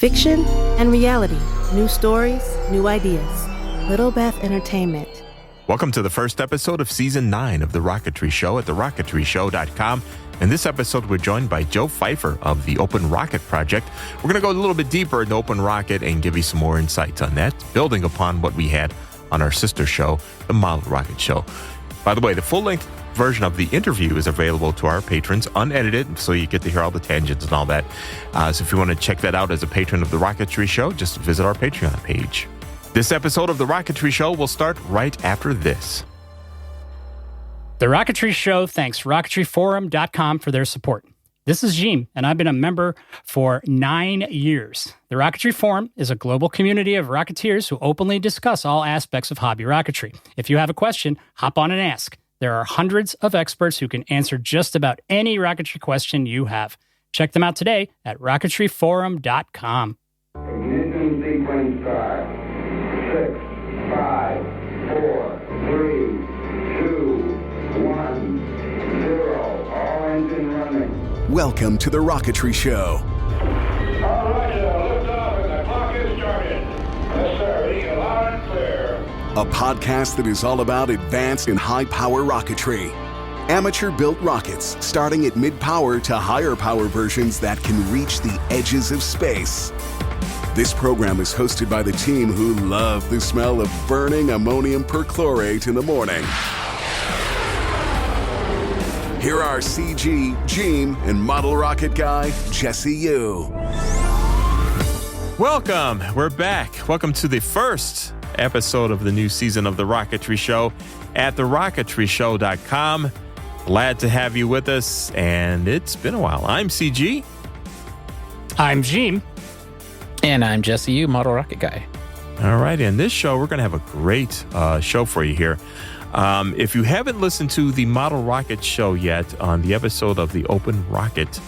Fiction and reality. New stories, new ideas. Little Beth Entertainment. Welcome to the first episode of Season 9 of The Rocketry Show at TheRocketryShow.com. In this episode, we're joined by Joe Pfeiffer of the Open Rocket Project. We're going to go a little bit deeper into Open Rocket and give you some more insights on that, building upon what we had on our sister show, The Model Rocket Show. By the way, the full-length version of the interview is available to our patrons, unedited, so you get to hear all the tangents and all that. So if you want to check that out as a patron of The Rocketry Show, just visit our Patreon page. This episode of The Rocketry Show will start right after this. The Rocketry Show thanks rocketryforum.com for their support. This is Jim, and I've been a member for 9 years. The Rocketry Forum is a global community of Rocketeers who openly discuss all aspects of hobby rocketry. If you have a question, hop on and ask. There are hundreds of experts who can answer just about any rocketry question you have. Check them out today at rocketryforum.com. Ignition sequence start. 6, 5, 4, 3, 2, 1, 0. All engine running. Welcome to The Rocketry Show. All right, lift off and the clock is started. Yes, sir. Reading loud and clear. A podcast that is all about advanced and high-power rocketry. Amateur-built rockets, starting at mid-power to higher-power versions that can reach the edges of space. This program is hosted by the team who love the smell of burning ammonium perchlorate in the morning. Here are CG, Gene, and model rocket guy, Jesse Yu. Welcome. We're back. Welcome to the first episode of the new season of The Rocketry Show at TheRocketryShow.com. Glad to have you with us, and it's been a while. I'm CG. I'm Jim. And I'm Jesse Yu, model rocket guy. All right, in this show, we're going to have a great show for you here. If you haven't listened to the Model Rocket Show yet on the episode of the Open Rocket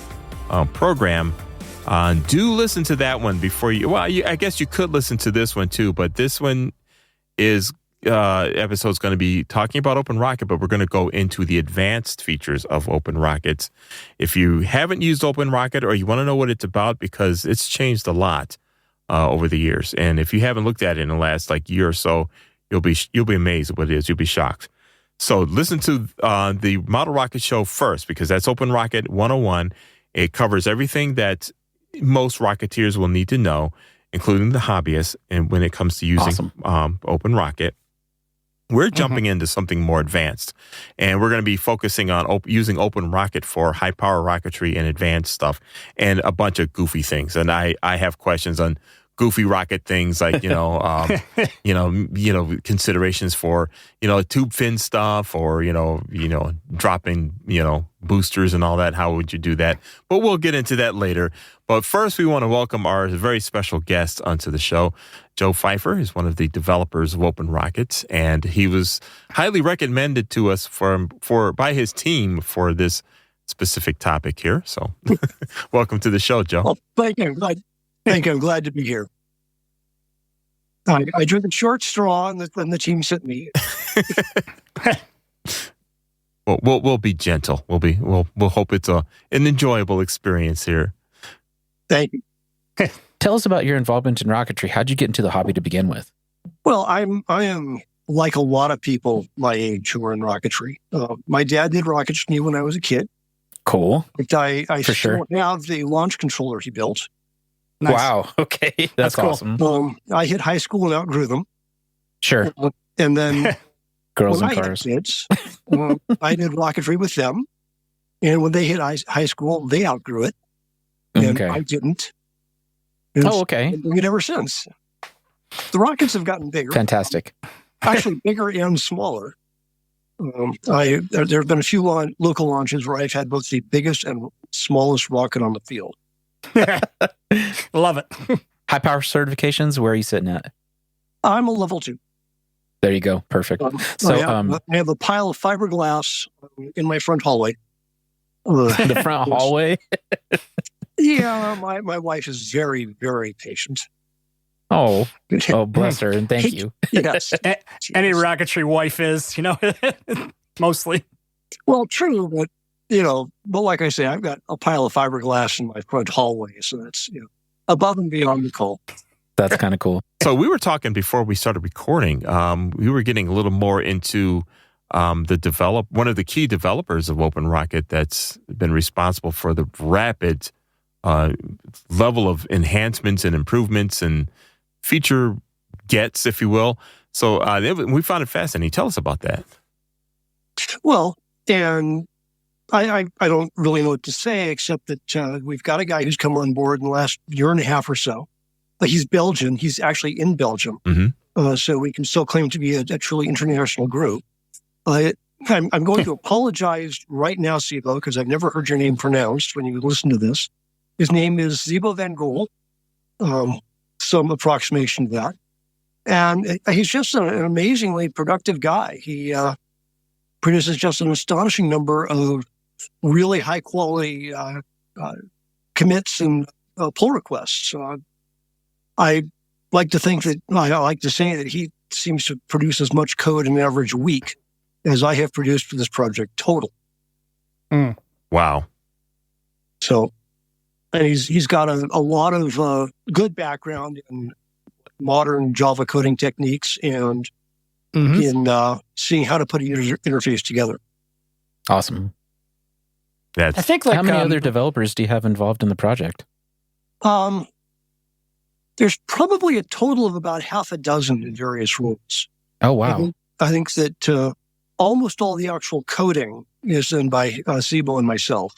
program, do listen to that one before you. Well, I guess you could listen to this one too, but this one is episode's going to be talking about Open Rocket, but we're going to go into the advanced features of Open Rockets. If you haven't used Open Rocket or you want to know what it's about, because it's changed a lot over the years, and if you haven't looked at it in the last year or so, you'll be amazed at what it is. You'll be shocked. So listen to the Model Rocket Show first, because that's Open Rocket 101. It covers everything that most Rocketeers will need to know, including the hobbyists, and when it comes to using Open Rocket. We're jumping into something more advanced, and we're going to be focusing on using Open Rocket for high-power rocketry and advanced stuff, and a bunch of goofy things. And I have questions on goofy rocket things, like considerations for tube fin stuff, or dropping boosters and all that. How would you do that? But we'll get into that later. But first, we want to welcome our very special guest onto the show. Joe Pfeiffer is one of the developers of Open Rockets, and he was highly recommended to us by his team for this specific topic here. So, welcome to the show, Joe. Well, thank you. I'm glad to be here. I drew the short straw, and the team sent me. Well, we'll be gentle. We'll hope it's an enjoyable experience here. Thank you. Tell us about your involvement in rocketry. How'd you get into the hobby to begin with? Well, I am like a lot of people my age who are in rocketry. My dad did rocketry when I was a kid. Cool. I For sure. have the launch controller he built. Nice. Wow. Okay. That's cool. awesome. I hit high school and outgrew them. Sure. And then Girls when and I cars. had kids, I did rocketry with them. And when they hit high school, they outgrew it. And Okay. I didn't. And Okay. I've been doing it ever since. The rockets have gotten bigger. Fantastic. Actually, bigger and smaller. There have been a few local launches where I've had both the biggest and smallest rocket on the field. Love it. High power certifications, where are you sitting at? I'm a level 2. There you go. Perfect. I have a pile of fiberglass in my front hallway. The front hallway? Yeah, my wife is very, very patient. Oh, bless her, and thank you. Yes. Any rocketry wife is, mostly. Well, true, but like I say, I've got a pile of fiberglass in my front hallway, so that's, above and beyond the call. That's kind of cool. So we were talking before we started recording. We were getting a little more into one of the key developers of OpenRocket that's been responsible for the rapid level of enhancements and improvements and feature gets, if you will. So we found it fascinating. Tell us about that. Well, and I don't really know what to say, except that we've got a guy who's come on board in the last year and a half or so. He's Belgian. He's actually in Belgium. Mm-hmm. So we can still claim to be a truly international group. I'm going to apologize right now, Sibo, because I've never heard your name pronounced when you listen to this. His name is Zibo van Gogh, some approximation of that. And he's just an amazingly productive guy. He produces just an astonishing number of really high-quality commits and pull requests. I like to think that, I like to say that he seems to produce as much code in an average week as I have produced for this project total. Wow. So, and he's got a lot of good background in modern Java coding techniques and in seeing how to put a user interface together. Awesome. I think how many other developers do you have involved in the project? There's probably a total of about half a dozen in various roles. Oh, wow. I think that almost all the actual coding is done by Sibo and myself.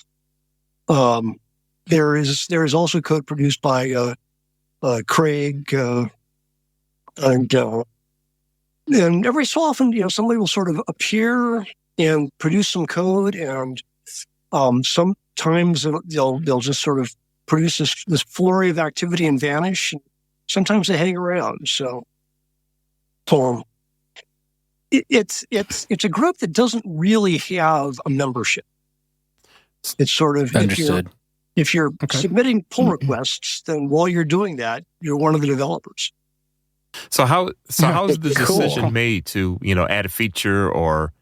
There is also code produced by Craig, and every so often, somebody will sort of appear and produce some code, and sometimes they'll just sort of produce this flurry of activity and vanish. And sometimes they hang around. So, it's a group that doesn't really have a membership. It's sort of understood. If you're submitting pull requests, then while you're doing that, you're one of the developers. So how is the decision made to add a feature, or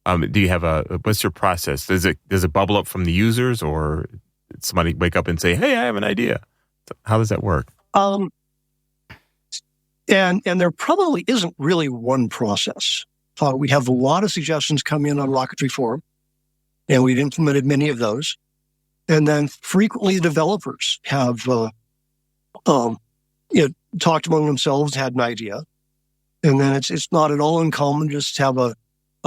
do you have what's your process? Does it bubble up from the users, or did somebody wake up and say, "Hey, I have an idea"? How does that work? And there probably isn't really one process. We have a lot of suggestions come in on Rocketry Forum, and we've implemented many of those. And then frequently the developers have talked among themselves, had an idea. And then it's not at all uncommon just to have a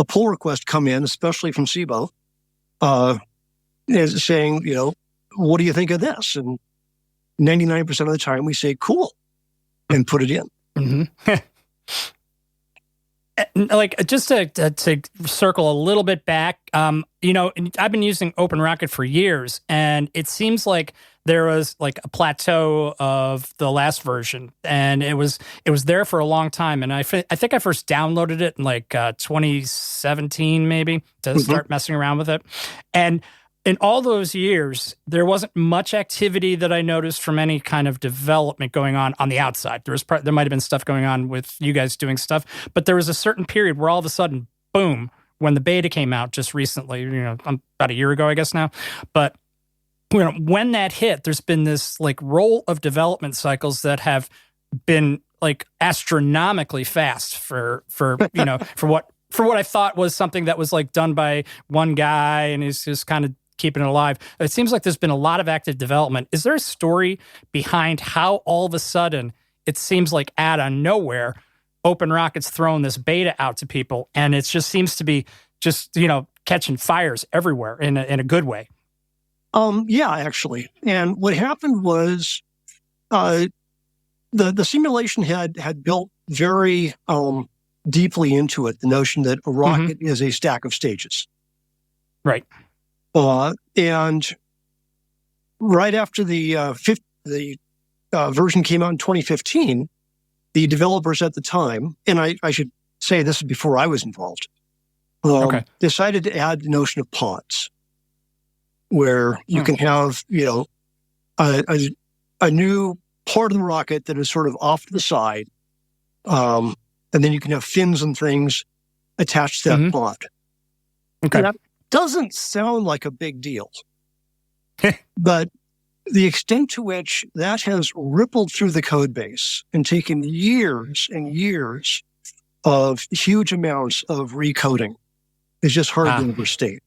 pull request come in, especially from Sibo, saying, what do you think of this? And 99% of the time we say, cool, and put it in. Mm-hmm. Just to circle a little bit back, I've been using OpenRocket for years, and it seems like there was like a plateau of the last version, and it was there for a long time. And I think I first downloaded it in 2017 maybe to start messing around with it, and in all those years, there wasn't much activity that I noticed from any kind of development going on the outside. There might have been stuff going on with you guys doing stuff, but there was a certain period where all of a sudden, boom, when the beta came out just recently, about a year ago, I guess now. But when that hit, there's been this roll of development cycles that have been astronomically fast for what I thought was something that was done by one guy and he's just kind of keeping it alive. It seems like there's been a lot of active development. Is there a story behind how all of a sudden it seems like out of nowhere, OpenRocket's throwing this beta out to people, and it just seems to be catching fires everywhere in a good way? Yeah, actually. And what happened was the simulation had built very deeply into it the notion that a rocket is a stack of stages. Right. And right after the version came out in 2015, the developers at the time, and I should say this is before I was involved, decided to add the notion of pods, where you can have, a new part of the rocket that is sort of off to the side, and then you can have fins and things attached to that pod. Okay. And that doesn't sound like a big deal, but the extent to which that has rippled through the code base and taken years and years of huge amounts of recoding is just hard to overstate.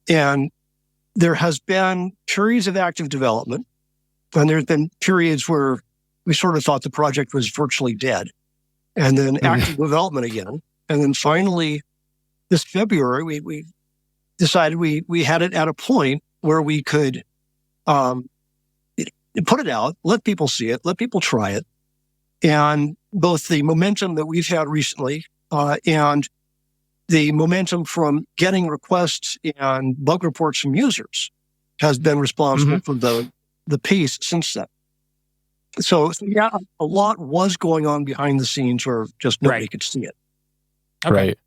And there has been periods of active development, and there's been periods where we sort of thought the project was virtually dead, and then active development again. And then finally, this February, we decided we had it at a point where we could put it out, let people see it, let people try it. And both the momentum that we've had recently and the momentum from getting requests and bug reports from users has been responsible for the pace since then. So yeah, a lot was going on behind the scenes where just nobody could see it. Okay. Right.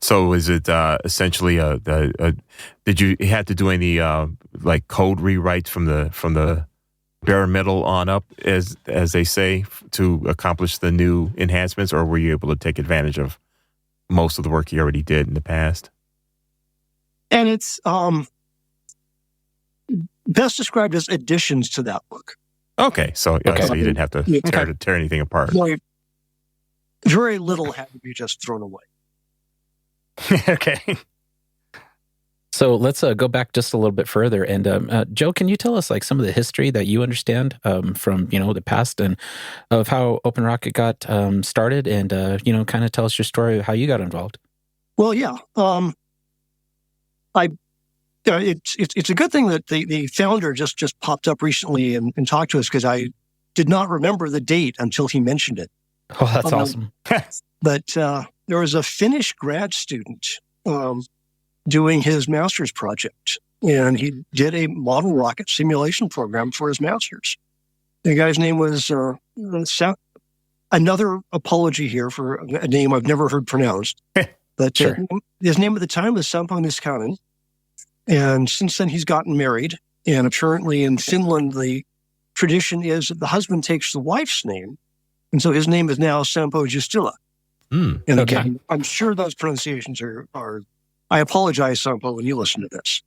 So is it essentially did you have to do any like code rewrites from the bare metal on up, as they say, to accomplish the new enhancements, or were you able to take advantage of most of the work you already did in the past? And it's best described as additions to that work. Okay, so so you didn't have to tear anything apart. Like, very little had to be just thrown away. Okay. So let's go back just a little bit further. And Joe, can you tell us like some of the history that you understand from the past and of how OpenRocket got started, and kind of tell us your story of how you got involved? Well, yeah, it's a good thing that the founder just popped up recently and talked to us, because I did not remember the date until he mentioned it. Oh, that's awesome. But there was a Finnish grad student doing his master's project, and he did a model rocket simulation program for his master's. The guy's name was another apology here for a name I've never heard pronounced, but Sure. His name at the time was Sampo Niskanen, and since then he's gotten married. And apparently in Finland, the tradition is that the husband takes the wife's name, and so his name is now Sampo Justila. And again, I'm sure those pronunciations are I apologize, Sampo, when you listen to this.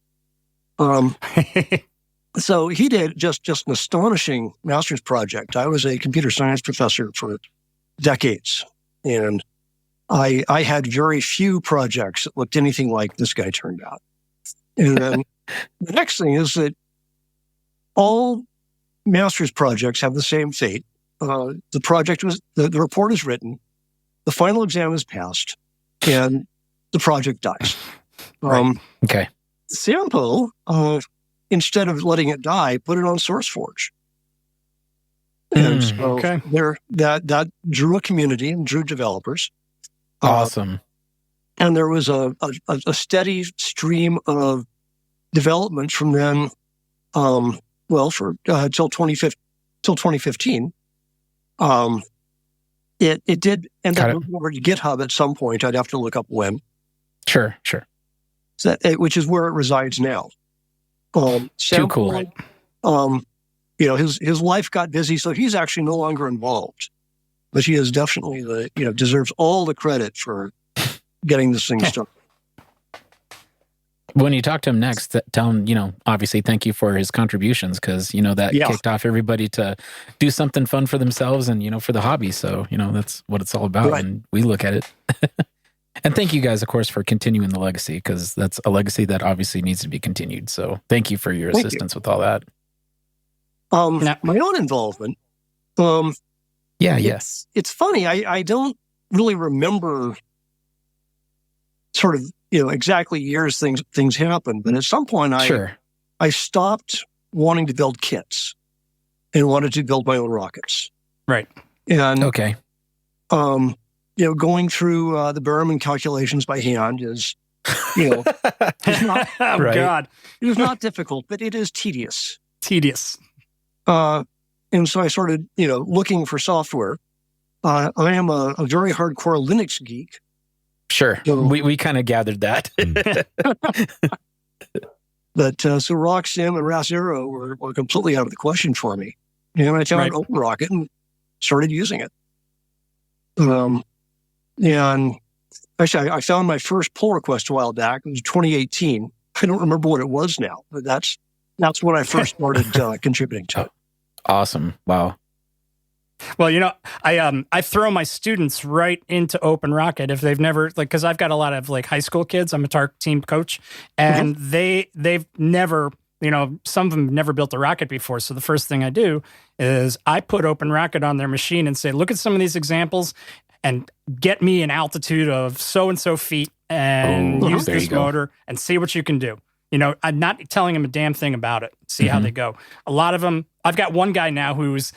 So he did just an astonishing master's project. I was a computer science professor for decades, and I had very few projects that looked anything like this guy turned out. And then the next thing is that all master's projects have the same fate. The project the report is written, the final exam is passed, and the project dies. Okay. Sampo, instead of letting it die, put it on SourceForge. And so that drew a community and drew developers. Awesome. And there was a steady stream of development from then, till 2015. It did end up moving over to GitHub at some point. I'd have to look up when. Sure. So which is where it resides now. Too cool. His life got busy, so he's actually no longer involved. But he is definitely deserves all the credit for getting this thing started. When you talk to him next, tell him, obviously thank you for his contributions, because, that kicked off everybody to do something fun for themselves and, for the hobby. So, that's what it's all about. Right. And we look at it. And thank you guys, of course, for continuing the legacy, because that's a legacy that obviously needs to be continued. So thank you for your assistance with all that. My own involvement. Yes. It's funny. I don't really remember sort of, exactly years things happened, but at some point I stopped wanting to build kits and wanted to build my own rockets. Right. And going through the Berman calculations by hand is, it's not, God, it is not difficult, but it is tedious. And so I started, looking for software. I am a very hardcore Linux geek. Sure. So, we kind of gathered that. But so RockSim and RasAero were completely out of the question for me. And I found OpenRocket and started using it. And actually, I found my first pull request a while back. It was 2018. I don't remember what it was now, but that's That's when I first started contributing to it. Awesome. Wow. Well, I throw my students right into Open Rocket if they've never, because I've got a lot of high school kids. I'm a TARC team coach, and they've never, some of them have never built a rocket before. So the first thing I do is I put Open Rocket on their machine and say, look at some of these examples and get me an altitude of so-and-so feet and use this motor and see what you can do. I'm not telling them a damn thing about it. See how they go. A lot of them, I've got one guy now who's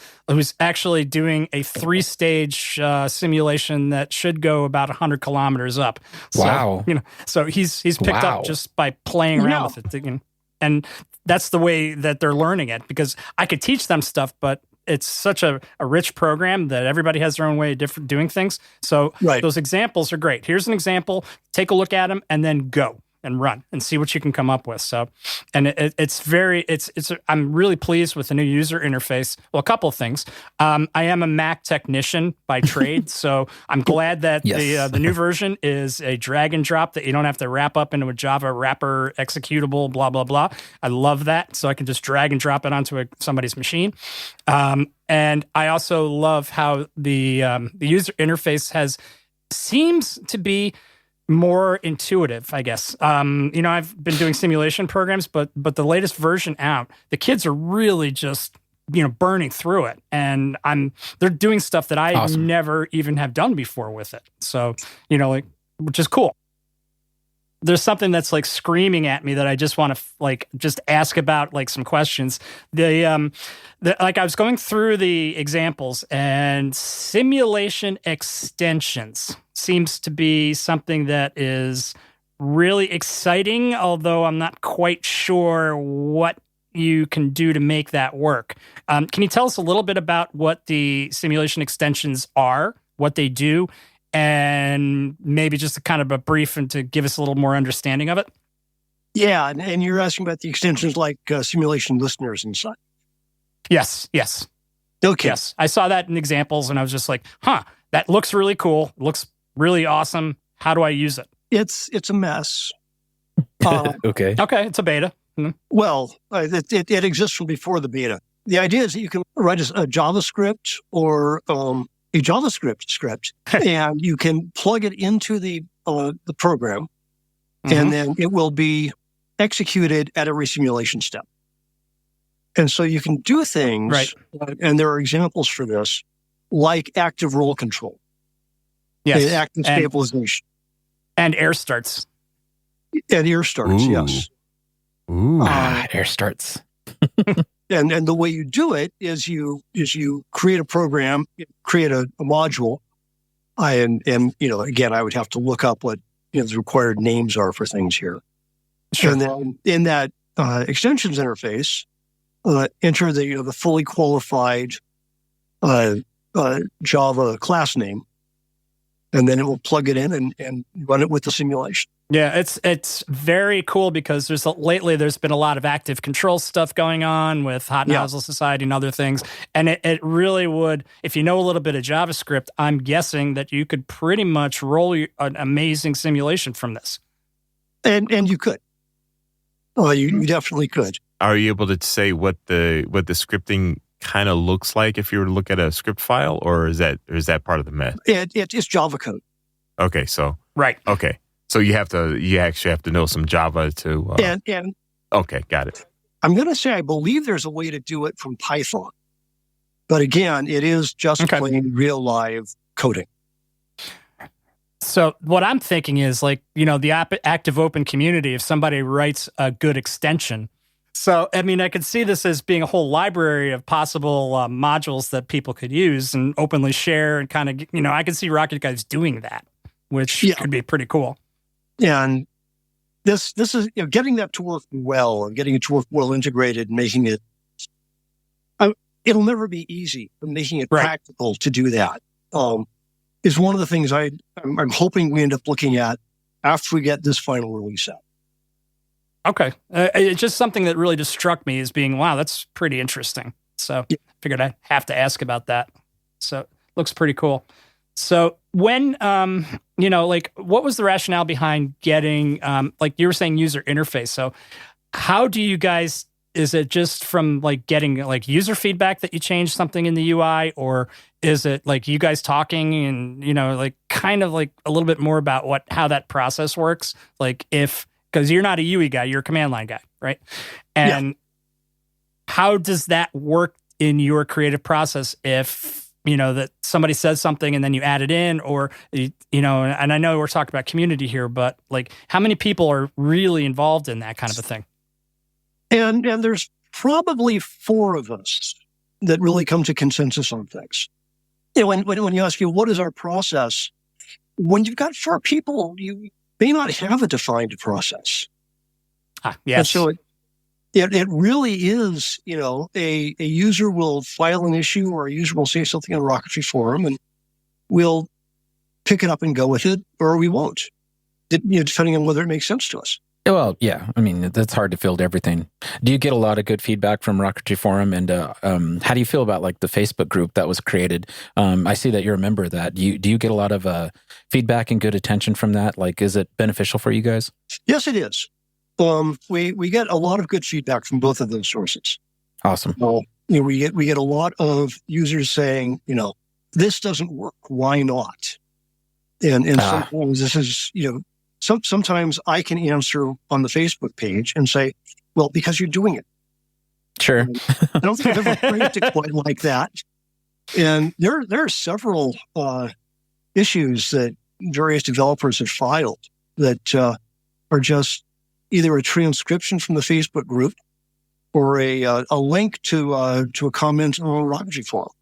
actually doing a 3-stage simulation that should go about 100 kilometers up. So, wow. So he's picked up just by playing around with it. And that's the way that they're learning it, because I could teach them stuff, but it's such a rich program that everybody has their own way of doing things. So those examples are great. Here's an example. Take a look at them and then go and run and see what you can come up with. So, and I'm really pleased with the new user interface. Well, a couple of things. I am a Mac technician by trade, so I'm glad that the new version is a drag and drop that you don't have to wrap up into a Java wrapper executable, blah, blah, blah. I love that. So I can just drag and drop it onto somebody's machine. And I also love how the user interface seems to be more intuitive, I guess. I've been doing simulation programs, but the latest version out, the kids are really just burning through it, and they're doing stuff that I never even have done before with it. So which is cool. There's something that's screaming at me that I just want to just ask about some questions. I was going through the examples, and simulation extensions seems to be something that is really exciting, although I'm not quite sure what you can do to make that work. Can you tell us a little bit about what the simulation extensions are, what they do, and maybe just a kind of a brief and to give us a little more understanding of it? Yeah, and you're asking about the extensions like simulation listeners and such. Yes. Okay. Yes, I saw that in examples, and I was just like, that looks really cool. Looks really awesome. How do I use it? It's a mess. Okay, it's a beta. Mm-hmm. Well, it exists from before the beta. The idea is that you can write a JavaScript or a JavaScript script, and you can plug it into the program, and then it will be executed at every simulation step. And so you can do things, and there are examples for this, like active roll control. Yes. Active stabilization. And air starts. And air starts, yes. Ooh. Air starts. And the way you do it is you create a program, create a module, and again, I would have to look up what the required names are for things here. Sure. And then in that extensions interface, enter the fully qualified Java class name, and then it will plug it in and run it with the simulation. Yeah, it's very cool because lately there's been a lot of active control stuff going on with Hot Nozzle Society and other things. And it really would, if you know a little bit of JavaScript, I'm guessing that you could pretty much roll an amazing simulation from this. And you could. Oh, you definitely could. Are you able to say what the scripting kind of looks like if you were to look at a script file, or is that part of the mess? It's Java code. Okay, so okay. So you actually have to know some Java to. And okay, got it. I'm going to say I believe there's a way to do it from Python, but again, it is just plain real live coding. So what I'm thinking is the active open community. If somebody writes a good extension, so I mean I could see this as being a whole library of possible modules that people could use and openly share and kind of I could see Rocket Guys doing that, which could be pretty cool. And this is getting that to work well and getting it to work well integrated, and making it. It'll never be easy, but making it practical to do that is one of the things I'm hoping we end up looking at after we get this final release out. Okay, it's just something that really just struck me as being wow, that's pretty interesting. So I figured I'd have to ask about that. So it looks pretty cool. So when, what was the rationale behind getting, you were saying user interface. So how do you guys is it just from like getting like user feedback that you change something in the UI, or is it like you guys talking and, like kind of like a little bit more about how that process works? Like because you're not a UI guy, you're a command line guy, right? And how does that work in your creative process if, that somebody says something and then you add it in, or, and I know we're talking about community here, but like how many people are really involved in that kind of a thing? And there's probably 4 of us that really come to consensus on things. When you ask you, what is our process? When you've got 4 people, you may not have a defined process. Yes. And so it really is, a user will file an issue, or a user will say something on the Rocketry forum, and we'll pick it up and go with it, or we won't, depending on whether it makes sense to us. Well, yeah. I mean, that's hard to field everything. Do you get a lot of good feedback from Rocketry Forum? And how do you feel about like the Facebook group that was created? I see that you're a member of that. Do you get a lot of feedback and good attention from that? Like, is it beneficial for you guys? Yes, it is. We get a lot of good feedback from both of those sources. Awesome. We get a lot of users saying, this doesn't work. Why not? And sometimes this is, sometimes I can answer on the Facebook page and say, well, because you're doing it. Sure. I don't think I've ever phrased it quite like that. And there are several issues that various developers have filed that are just either a transcription from the Facebook group or a link to a comment on the Rocketry forum.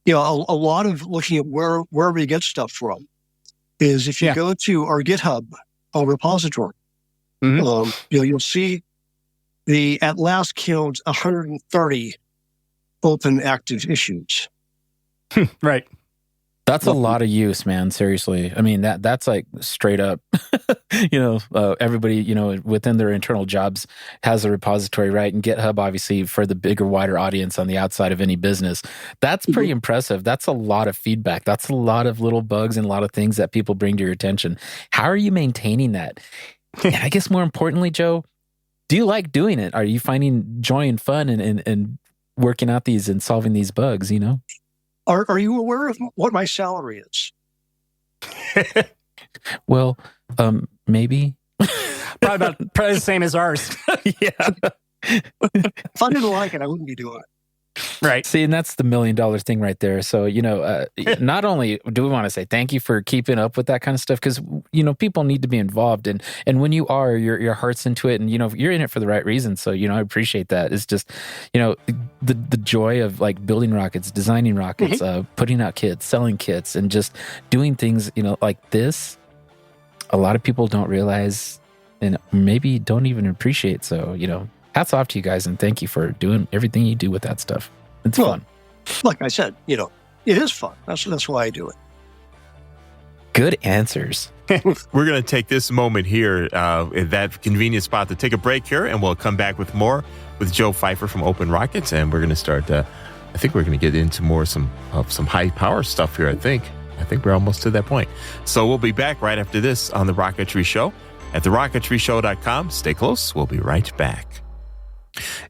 A lot of looking at where we get stuff from is if you go to our GitHub repository, you'll see at last count 130 open active issues. Right. That's a lot of use, man. Seriously. I mean, that's like straight up, everybody, within their internal jobs has a repository, right? And GitHub, obviously, for the bigger, wider audience on the outside of any business, that's pretty impressive. That's a lot of feedback. That's a lot of little bugs and a lot of things that people bring to your attention. How are you maintaining that? And I guess more importantly, Joe, do you like doing it? Are you finding joy and fun and working out these and solving these bugs, Are you aware of what my salary is? Well, maybe. Probably the same as ours. Yeah. If I didn't like it, I wouldn't be doing it. Right. See, and that's the $1 million thing right there. So, not only do we want to say thank you for keeping up with that kind of stuff, because, people need to be involved. And when you are, your heart's into it and, you're in it for the right reasons. So, I appreciate that. It's just, the joy of like building rockets, designing rockets, putting out kits, selling kits, and just doing things, like this. A lot of people don't realize and maybe don't even appreciate. So, hats off to you guys, and thank you for doing everything you do with that stuff. It's fun. Like I said, it is fun. That's why I do it. Good answers. We're going to take this moment here at that convenient spot to take a break here, and we'll come back with more with Joe Pfeiffer from Open Rockets, and we're going to start. I think we're going to get into more some high power stuff here. I think we're almost to that point. So we'll be back right after this on the Rocketry Show at TheRocketryShow.com. Stay close. We'll be right back.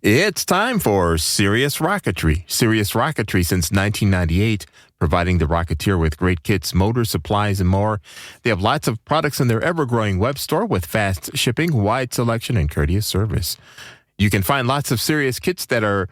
It's time for Serious Rocketry. Serious Rocketry since 1998, providing the Rocketeer with great kits, motors, supplies, and more. They have lots of products in their ever-growing web store with fast shipping, wide selection, and courteous service. You can find lots of serious kits that are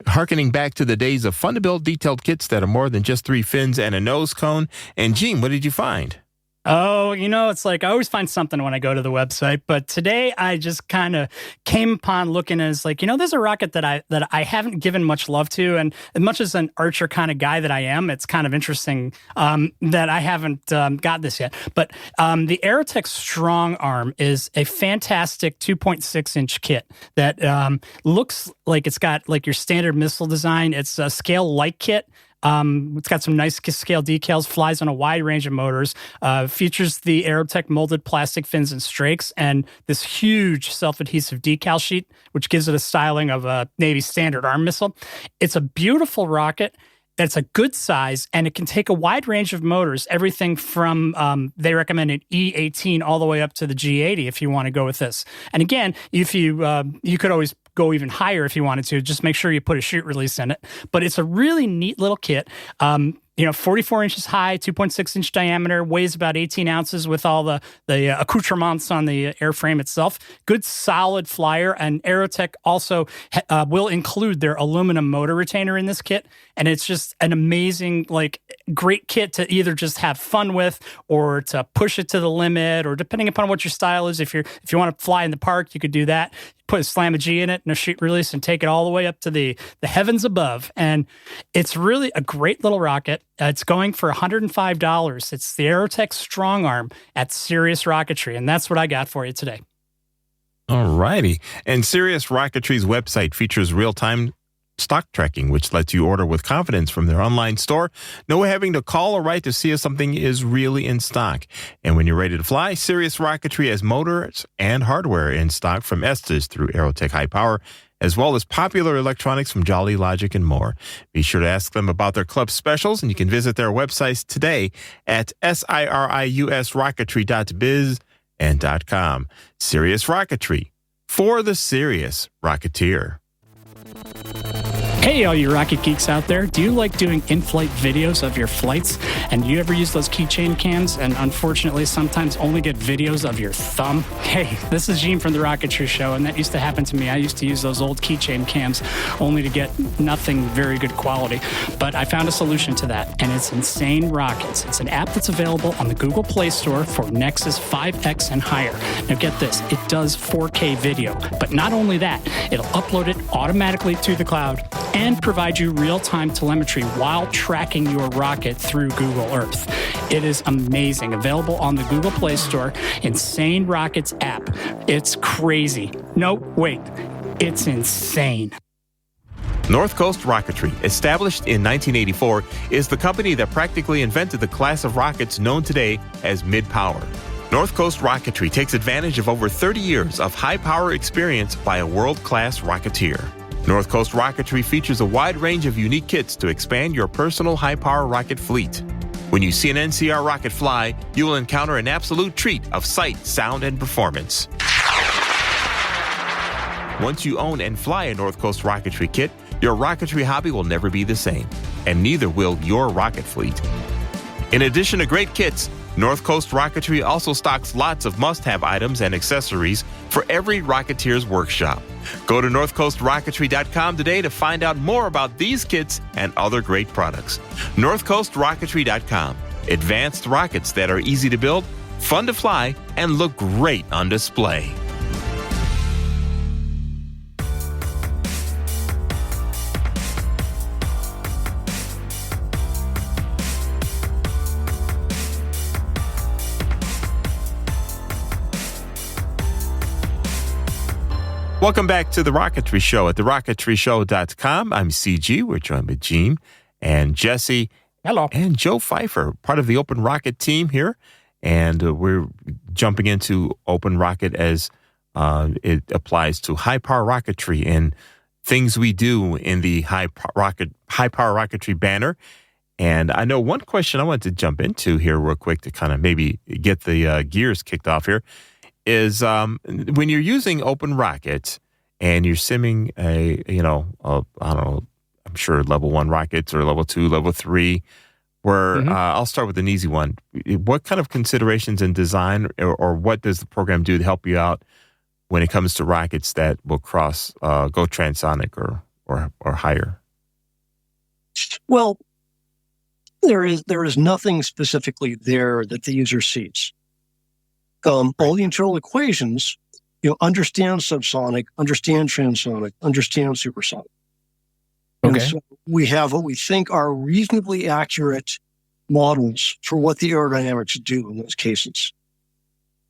harkening back to the days of fun-to-build detailed kits that are more than just 3 fins and a nose cone. And Gene, what did you find? Oh, it's like I always find something when I go to the website, but today I just kind of came upon looking and it's like, there's a rocket that I haven't given much love to, and as much as an archer kind of guy that I am, it's kind of interesting that I haven't got this yet. But the Aerotech Strong Arm is a fantastic 2.6-inch kit that looks like it's got like your standard missile design. It's a scale light kit. It's got some nice scale decals, flies on a wide range of motors, features the Aerotech molded plastic fins and strakes, and this huge self-adhesive decal sheet, which gives it a styling of a Navy standard arm missile. It's a beautiful rocket. That's a good size, and it can take a wide range of motors, everything from, they recommend an E18 all the way up to the G80 if you want to go with this. And again, if you could always go even higher if you wanted to. Just make sure you put a chute release in it. But it's a really neat little kit. 44 inches high, 2.6-inch diameter, weighs about 18 ounces with all the accoutrements on the airframe itself. Good solid flyer, and Aerotech also will include their aluminum motor retainer in this kit. And it's just an amazing, great kit to either just have fun with or to push it to the limit, or depending upon what your style is. If you want to fly in the park, you could do that. Slam a G in it and a chute release and take it all the way up to the heavens above. And it's really a great little rocket. It's going for $105. It's the Aerotech Strong Arm at Sirius Rocketry. And that's what I got for you today. All righty. And Sirius Rocketry's website features real-time stock tracking, which lets you order with confidence from their online store. No having to call or write to see if something is really in stock. And when you're ready to fly, Sirius Rocketry has motors and hardware in stock from Estes through Aerotech High Power, as well as popular electronics from Jolly Logic and more. Be sure to ask them about their club specials, and you can visit their websites today at siriusrocketry.biz and .com. Sirius Rocketry, for the serious Rocketeer. Hey, all you rocket geeks out there. Do you like doing in-flight videos of your flights? And do you ever use those keychain cams and unfortunately sometimes only get videos of your thumb? Hey, this is Gene from The Rocketry Show, and that used to happen to me. I used to use those old keychain cams only to get nothing very good quality. But I found a solution to that, and it's Insane Rockets. It's an app that's available on the Google Play Store for Nexus 5X and higher. Now get this, it does 4K video. But not only that, it'll upload it automatically to the cloud and provide you real-time telemetry while tracking your rocket through Google Earth. It is amazing. Available on the Google Play Store, Insane Rockets app. It's crazy. No, wait. It's insane. North Coast Rocketry, established in 1984, is the company that practically invented the class of rockets known today as mid-power. North Coast Rocketry takes advantage of over 30 years of high-power experience by a world-class rocketeer. North Coast Rocketry features a wide range of unique kits to expand your personal high-power rocket fleet. When you see an NCR rocket fly, you will encounter an absolute treat of sight, sound, and performance. Once you own and fly a North Coast Rocketry kit, your rocketry hobby will never be the same, and neither will your rocket fleet. In addition to great kits, North Coast Rocketry also stocks lots of must-have items and accessories for every rocketeer's workshop. Go to northcoastrocketry.com today to find out more about these kits and other great products. northcoastrocketry.com. Advanced rockets that are easy to build, fun to fly, and look great on display. Welcome back to The Rocketry Show at TheRocketryShow.com. I'm CG. We're joined by Gene and Jesse. Hello. And Joe Pfeiffer, part of the Open Rocket team here. And we're jumping into Open Rocket as it applies to high-power rocketry and things we do in the high-power rocketry banner. And I know one question I wanted to jump into here real quick to kind of maybe get the gears kicked off here is when you're using Open Rocket and you're simming I don't know, I'm sure level 1 rockets or level 2, level 3, where I'll start with an easy one. What kind of considerations in design or what does the program do to help you out when it comes to rockets that will go transonic or higher? Well, there is nothing specifically there that the user sees. All the internal equations, understand subsonic, understand transonic, understand supersonic. Okay. And so we have what we think are reasonably accurate models for what the aerodynamics do in those cases.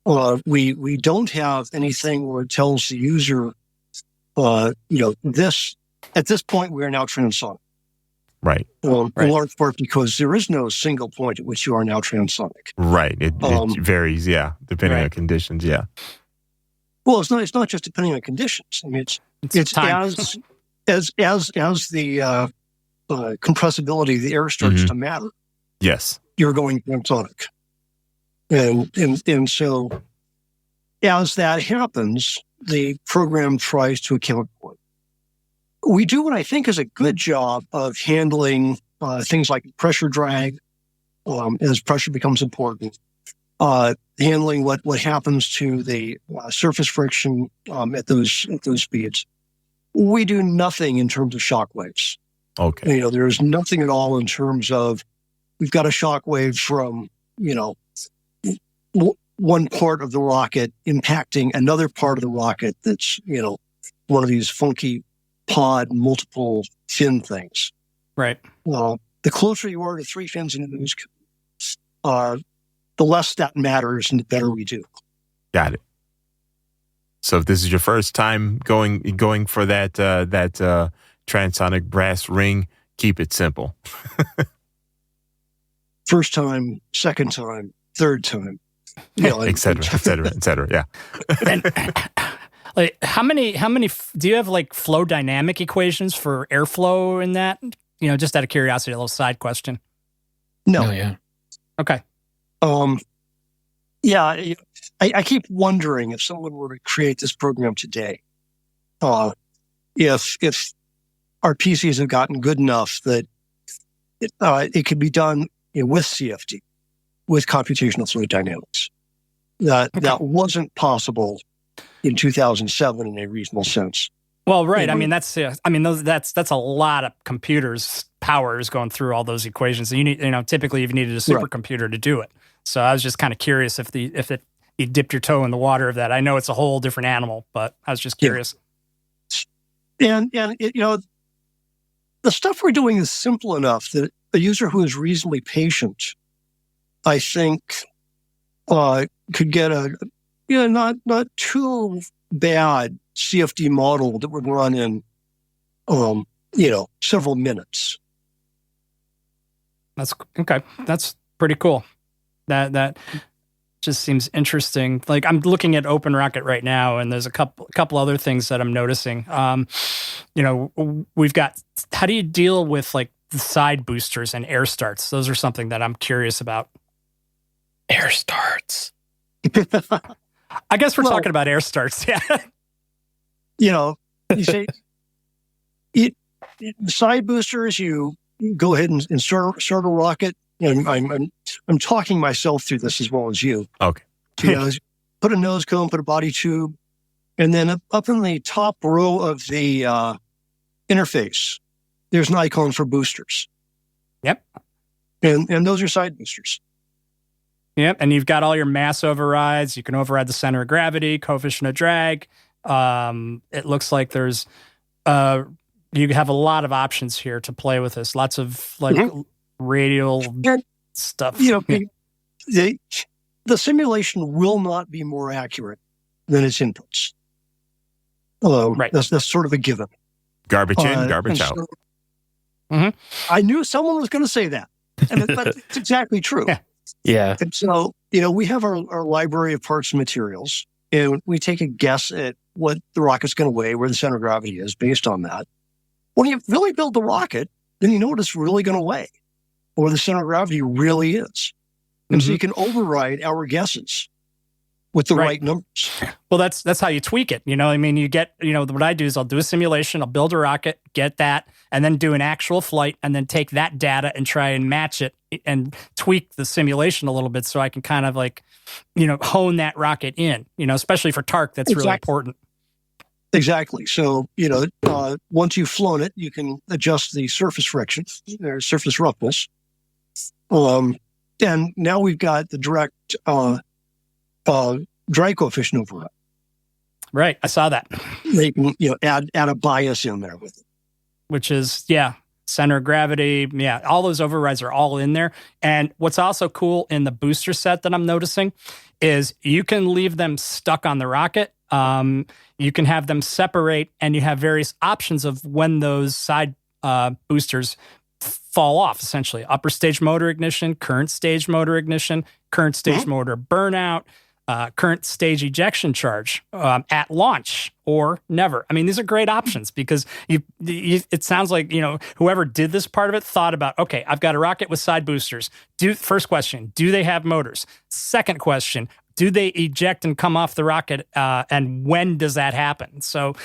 We don't have anything where it tells the user, this at this point we are now transonic. Right. In large part because there is no single point at which you are now transonic. Right. It varies, depending on conditions, Well, it's not just depending on conditions. I mean, it's as the compressibility of the air starts to matter. Yes. You're going transonic, and so as that happens, the program tries to account for it. We do what I think is a good job of handling things like pressure drag, as pressure becomes important, handling what happens to the surface friction at those speeds. We do nothing in terms of shock waves. Okay. There's nothing at all in terms of we've got a shock wave from, one part of the rocket impacting another part of the rocket that's, one of these funky pod, multiple fin things. Right. The closer you are to 3 fins in the nose cone, the less that matters and the better we do. Got it. So if this is your first time going for that transonic brass ring, keep it simple. First time, second time, third time, et cetera. Yeah. And, how many do you have flow dynamic equations for airflow in that? Just out of curiosity, a little side question. No. Oh, yeah. Okay. Yeah, I keep wondering if someone were to create this program today, if our PCs have gotten good enough that it could be done with CFD, with computational fluid dynamics. That wasn't possible in 2007 in a reasonable sense. Well, right. That's a lot of computers powers going through all those equations. So you need, typically you've needed a supercomputer to do it. So I was just kind of curious if you dipped your toe in the water of that. I know it's a whole different animal, but I was just curious. Yeah. And the stuff we're doing is simple enough that a user who is reasonably patient, I think, could get a not too bad CFD model that would run in several minutes. That's okay. That's pretty cool. That just seems interesting. I'm looking at OpenRocket right now, and there's a couple other things that I'm noticing. We've got, how do you deal with the side boosters and air starts? Those are something that I'm curious about. Air starts. I guess we're talking about air starts. Yeah. You say side boosters. You go ahead and start a rocket. I'm talking myself through this as well as you. Okay. Put a nose cone, put a body tube, and then up in the top row of the interface, there's an icon for boosters. Yep. And those are side boosters. Yep. And you've got all your mass overrides. You can override the center of gravity, coefficient of drag. It looks like there's you have a lot of options here to play with this. Lots of radial stuff. The simulation will not be more accurate than its inputs. Right. That's sort of a given. Garbage in, garbage out. I knew someone was going to say that, but it's exactly true. Yeah. And so, we have our library of parts and materials, and we take a guess at what the rocket's going to weigh, where the center of gravity is based on that. When you really build the rocket, then you know what it's really going to weigh, or the center of gravity really is. And so you can override our guesses with the right numbers. Well, that's how you tweak it. You get, what I do is I'll do a simulation, I'll build a rocket, get that, and then do an actual flight, and then take that data and try and match it and tweak the simulation a little bit so I can kind of hone that rocket in, especially for TARC, that's really important. Exactly. So, once you've flown it, you can adjust the surface friction or surface roughness. And now we've got the direct drag coefficient override. Right. I saw that. They can, add a bias in there with it. Which is, center of gravity. Yeah. All those overrides are all in there. And what's also cool in the booster set that I'm noticing is you can leave them stuck on the rocket. You can have them separate, and you have various options of when those side boosters fall off, essentially. Upper stage motor ignition, current stage motor ignition, current stage motor burnout, current stage ejection charge at launch or never. These are great options because it sounds like, whoever did this part of it thought about, okay, I've got a rocket with side boosters. First question, do they have motors? Second question, do they eject and come off the rocket, and when does that happen? So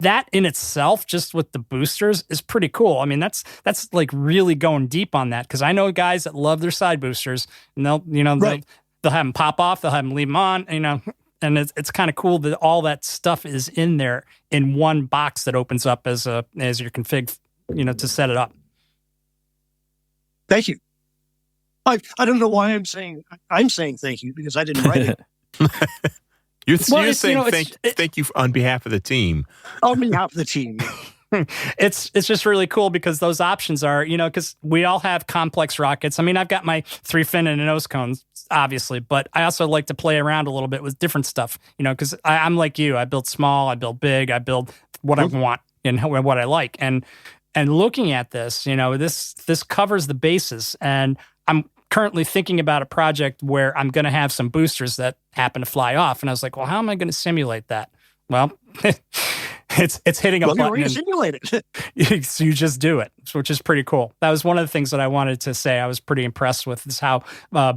that in itself, just with the boosters, is pretty cool. I mean, that's like really going deep on that, because I know guys that love their side boosters, and they'll have them pop off, they'll have them leave them on, and it's kind of cool that all that stuff is in there in one box that opens up as your config, to set it up. Thank you. I don't know why I'm saying thank you, because I didn't write it. You're saying thank you on behalf of the team. On behalf of the team. It's just really cool, because those options are, because we all have complex rockets. I mean, I've got my 3-fin and a nose cone, obviously, but I also like to play around a little bit with different stuff, because I'm like you. I build small, I build big, I build what I want and what I like. And looking at this, this covers the bases. And I'm currently thinking about a project where I'm going to have some boosters that happen to fly off. And I was like, well, how am I going to simulate that? Well, it's hitting a button. You simulate it. So you just do it, which is pretty cool. That was one of the things that I wanted to say I was pretty impressed with, is how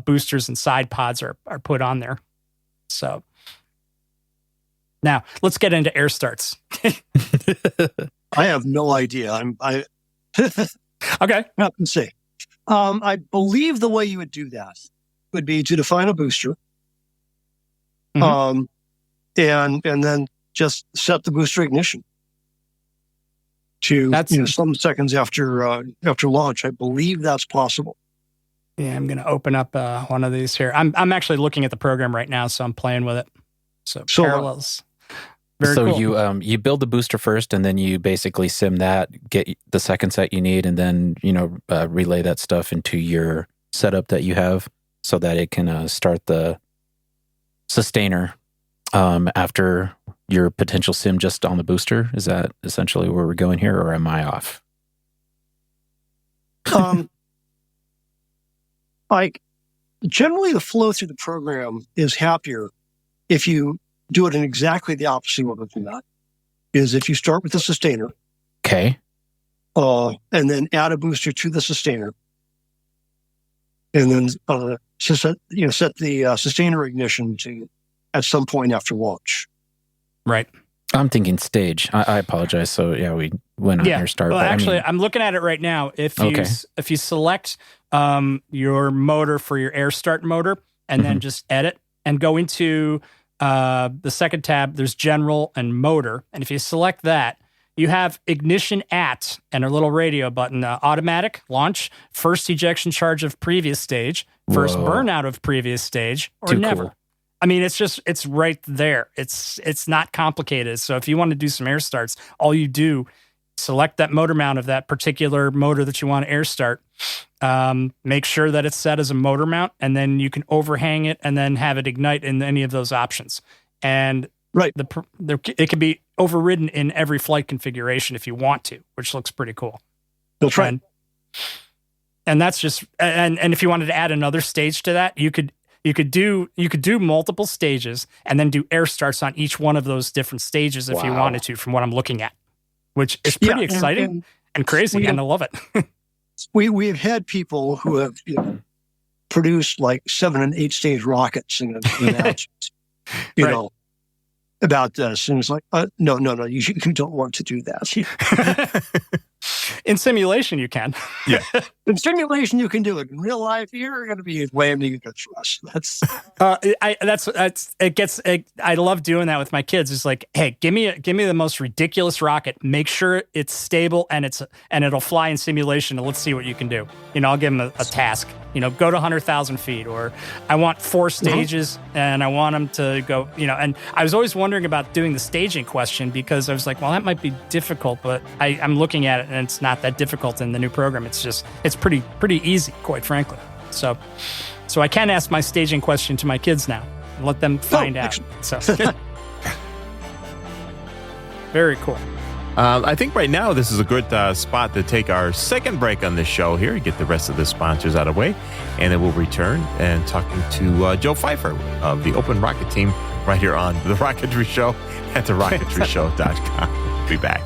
boosters and side pods are put on there. So now let's get into air starts. I have no idea. Okay. Let's see. I believe the way you would do that would be to define a booster, and then just set the booster ignition to some seconds after launch. I believe that's possible. Yeah, I'm going to open up one of these here. I'm actually looking at the program right now, so I'm playing with it. So parallels. Very cool. You build the booster first, and then you basically sim that, get the seconds that you need, and then relay that stuff into your setup that you have, so that it can start the sustainer after your potential sim just on the booster. Is that essentially where we're going here, or am I off? Like, generally the flow through the program is happier if you do it in exactly the opposite way of that. Is if you start with the sustainer. Okay. And then add a booster to the sustainer. And then set the sustainer ignition to at some point after launch. Right. I'm thinking stage. I apologize. So yeah, we went on air start. Well, actually, I'm looking at it right now. If you select your motor for your air start motor, and then just edit and go into the second tab, there's general and motor. And if you select that, you have ignition at and a little radio button, automatic launch, first ejection charge of previous stage, first burnout of previous stage, or never. Cool. I mean, it's right there. It's not complicated. So if you want to do some air starts, all you do, select that motor mount of that particular motor that you want to air start. Make sure that it's set as a motor mount, and then you can overhang it and then have it ignite in any of those options. And it can be overridden in every flight configuration if you want to, which looks pretty cool. That's right. And that's just and if you wanted to add another stage to that, you could do multiple stages and then do air starts on each one of those different stages if you wanted to, from what I'm looking at, which is pretty exciting and crazy, and I love it. We've had people who have produced like 7 and 8 stage rockets and announcements, about this, and it's like, no, you don't want to do that. In simulation, you can. Yeah. In simulation, you can do it. In real life, you're going to be whammy the thrust. I love doing that with my kids. It's like, hey, give me the most ridiculous rocket. Make sure it's stable and it'll fly in simulation. And let's see what you can do. I'll give them a task. Go to 100,000 feet, or I want 4 stages and I want them to go. And I was always wondering about doing the staging question, because I was like, well, that might be difficult, but I'm looking at it and it's not that difficult in the new program. It's pretty easy, quite frankly. So I can ask my staging question to my kids now and let them find out. So very cool. I think right now this is a good spot to take our second break on this show here, get the rest of the sponsors out of the way, and then we'll return and talking to Joe Pfeiffer of the Open Rocket team right here on The Rocketry Show at TheRocketryShow.com. We'll be back.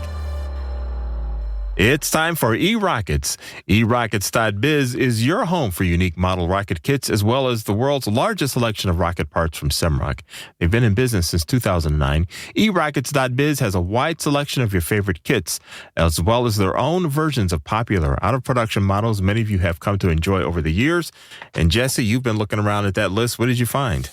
It's time for eRockets. eRockets.biz is your home for unique model rocket kits, as well as the world's largest selection of rocket parts from Semrock. They've been in business since 2009. eRockets.biz has a wide selection of your favorite kits, as well as their own versions of popular out-of-production models many of you have come to enjoy over the years. And Jesse, you've been looking around at that list. What did you find?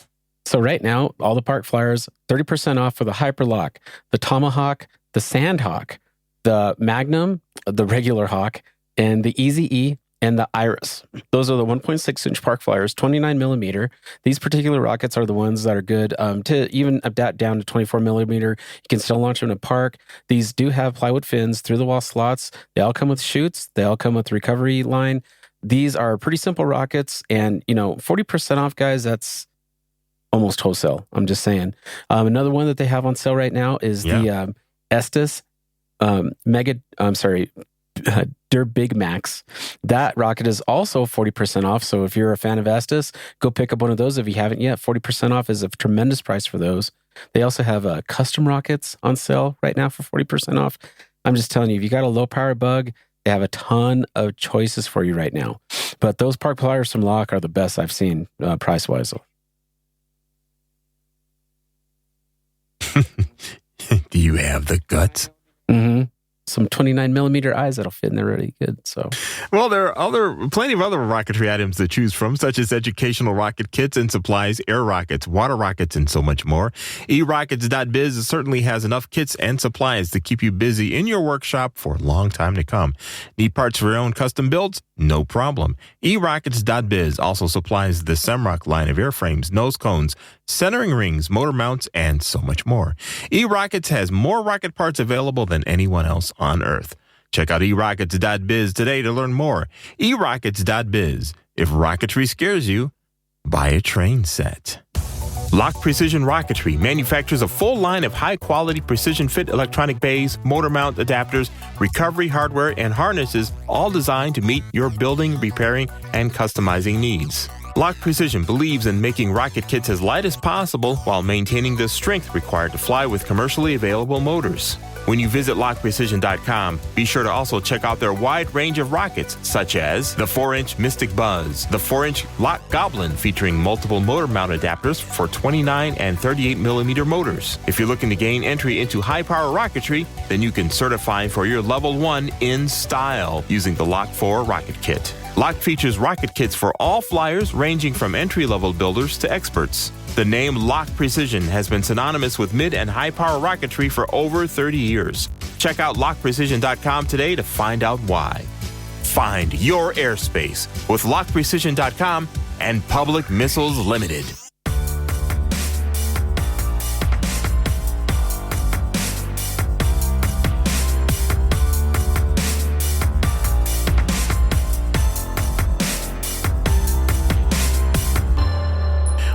So right now, all the park flyers, 30% off for the Hyperlock, the Tomahawk, the Sandhawk, the Magnum, the regular Hawk, and the Easy E, and the Iris. Those are the 1.6-inch park flyers, 29 millimeter. These particular rockets are the ones that are good to even adapt down to 24 millimeter. You can still launch them in a park. These do have plywood fins, through-the-wall slots. They all come with chutes. They all come with recovery line. These are pretty simple rockets, and 40% off, guys. That's almost wholesale. I'm just saying. Another one that they have on sale right now is the Estes Der Big Max. That rocket is also 40% off. So if you're a fan of Estes, go pick up one of those. If you haven't yet, 40% off is a tremendous price for those. They also have custom rockets on sale right now for 40% off. I'm just telling you, if you got a low power bug, they have a ton of choices for you right now. But those park flyers from Lock are the best I've seen price-wise. Do you have the guts? Mm-hmm. Some 29 millimeter eyes that'll fit in there really good. So, well, there are plenty of other rocketry items to choose from, such as educational rocket kits and supplies, air rockets, water rockets, and so much more. eRockets.biz certainly has enough kits and supplies to keep you busy in your workshop for a long time to come. Need parts for your own custom builds? No problem. eRockets.biz also supplies the Semrock line of airframes, nose cones, centering rings, motor mounts, and so much more. eRockets has more rocket parts available than anyone else on Earth. Check out eRockets.biz today to learn more. eRockets.biz. If rocketry scares you, buy a train set. Lock Precision Rocketry manufactures a full line of high-quality precision-fit electronic bays, motor mount adapters, recovery hardware, and harnesses, all designed to meet your building, repairing, and customizing needs. Lock Precision believes in making rocket kits as light as possible while maintaining the strength required to fly with commercially available motors. When you visit lockprecision.com, be sure to also check out their wide range of rockets, such as the 4-inch Mystic Buzz, the 4-inch Lock Goblin featuring multiple motor mount adapters for 29 and 38 millimeter motors. If you're looking to gain entry into high-power rocketry, then you can certify for your Level 1 in style using the Lock 4 rocket kit. Lock features rocket kits for all flyers ranging from entry-level builders to experts. The name Lock Precision has been synonymous with mid and high-power rocketry for over 30 years. Check out lockprecision.com today to find out why. Find your airspace with lockprecision.com and Public Missiles Limited.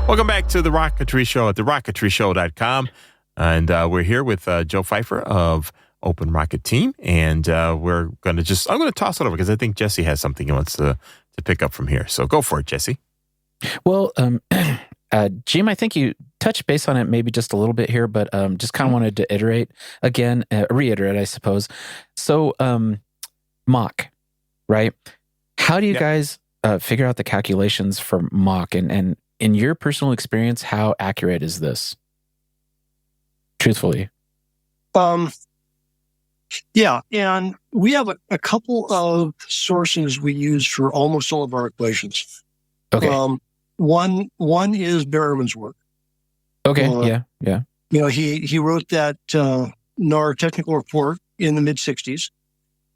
Welcome back to The Rocketry Show at TheRocketryShow.com. And we're here with Joe Pfeiffer of Open Rocket Team. And we're going to I'm going to toss it over because I think Jesse has something he wants to pick up from here. So go for it, Jesse. Well, Jim, I think you touched base on it maybe just a little bit here, but just kind of wanted to reiterate, I suppose. So Mach, right? How do you guys figure out the calculations for Mach? And in your personal experience, how accurate is this? Truthfully. Yeah, and we have a couple of sources we use for almost all of our equations. Okay. One is Berriman's work. Okay, yeah. He wrote that NAR technical report in the mid-'60s.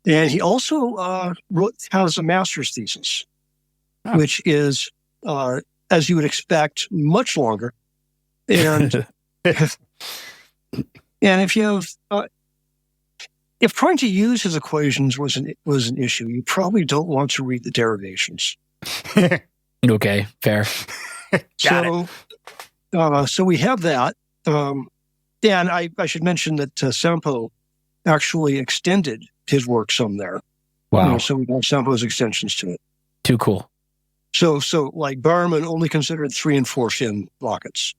And he also has a master's thesis, which is, as you would expect, much longer. And and if you have, if trying to use his equations was an issue, you probably don't want to read the derivations. Okay, fair. So we have that. And I should mention that Sampo actually extended his work some there. Wow. So we have Sampo's extensions to it. Too cool. So like Berriman only considered 3 and 4 fin rockets.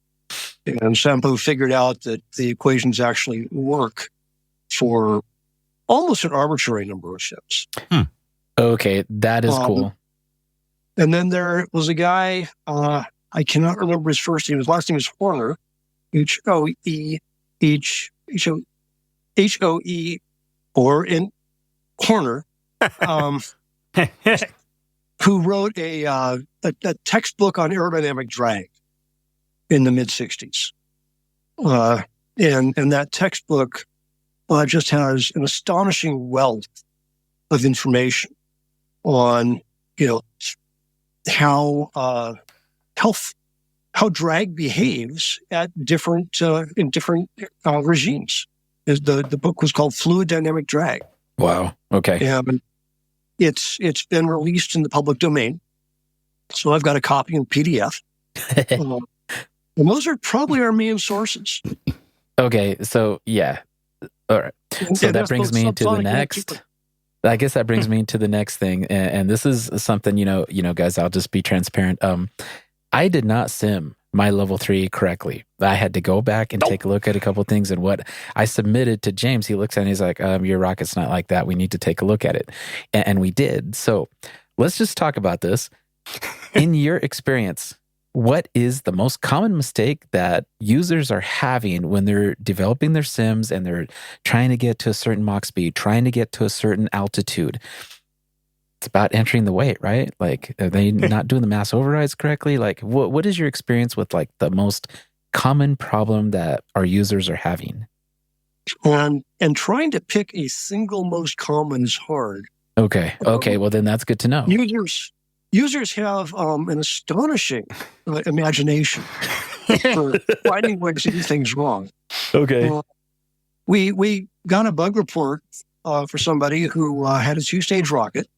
And Sampo figured out that the equations actually work for almost an arbitrary number of ships. Okay, that is cool. And then there was a guy, I cannot remember his first name. His last name is Horner, H-O-E, or in Horner, who wrote a textbook on aerodynamic drag in the mid-'60s. And that textbook just has an astonishing wealth of information on, how drag behaves at different in different regimes. The book was called Fluid Dynamic Drag. Wow. Okay. And it's been released in the public domain, so I've got a copy in PDF. And those are probably our main sources. Okay. So yeah. All right. So that brings me into the next. I guess that brings me to the next thing, and this is something guys. I'll just be transparent. I did not sim my level 3 correctly. I had to go back and take a look at a couple of things, and what I submitted to James, he looks at it and he's like, "Your rocket's not like that. We need to take a look at it," and we did. So let's just talk about this. In your experience, what is the most common mistake that users are having when they're developing their sims and they're trying to get to a certain Mach speed, trying to get to a certain altitude? It's about entering the weight, right? Like, are they not doing the mass overrides correctly? Like, what is your experience with like the most common problem that our users are having? And trying to pick a single most common is hard. Okay. Well, then that's good to know. Users have an astonishing imagination for finding ways to do things wrong. Okay. We got a bug report for somebody who had a 2-stage rocket,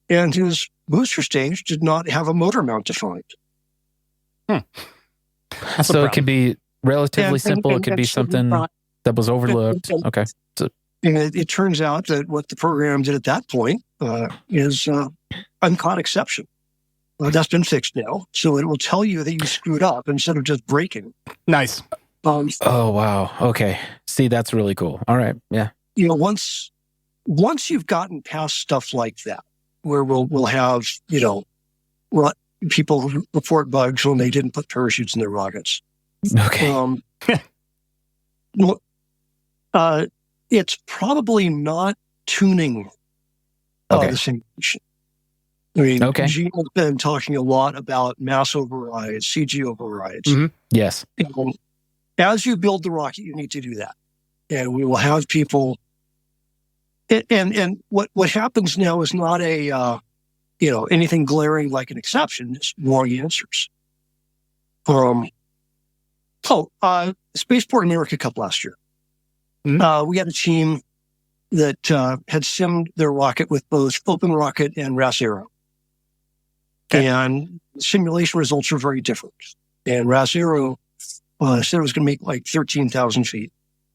and whose booster stage did not have a motor mount defined. So it could be relatively simple. It could be something that was overlooked. Okay. And it turns out that what the program did at that point is uncaught exception. That's been fixed now, so it will tell you that you screwed up instead of just breaking. Nice. Oh wow. Okay. See, that's really cool. All right. Yeah. Once you've gotten past stuff like that, where we'll have people report bugs when they didn't put parachutes in their rockets. Okay. It's probably not tuning the simulation. I mean, Gene has been talking a lot about mass overrides, CG overrides. Mm-hmm. Yes. As you build the rocket, you need to do that. And we will have people... And what happens now is not anything glaring like an exception. It's wrong answers. Spaceport America Cup last year. Mm-hmm. We had a team that had simmed their rocket with both Open Rocket and RAS Aero. Okay. And simulation results were very different. And RAS Aero said it was going to make like 13,000 feet,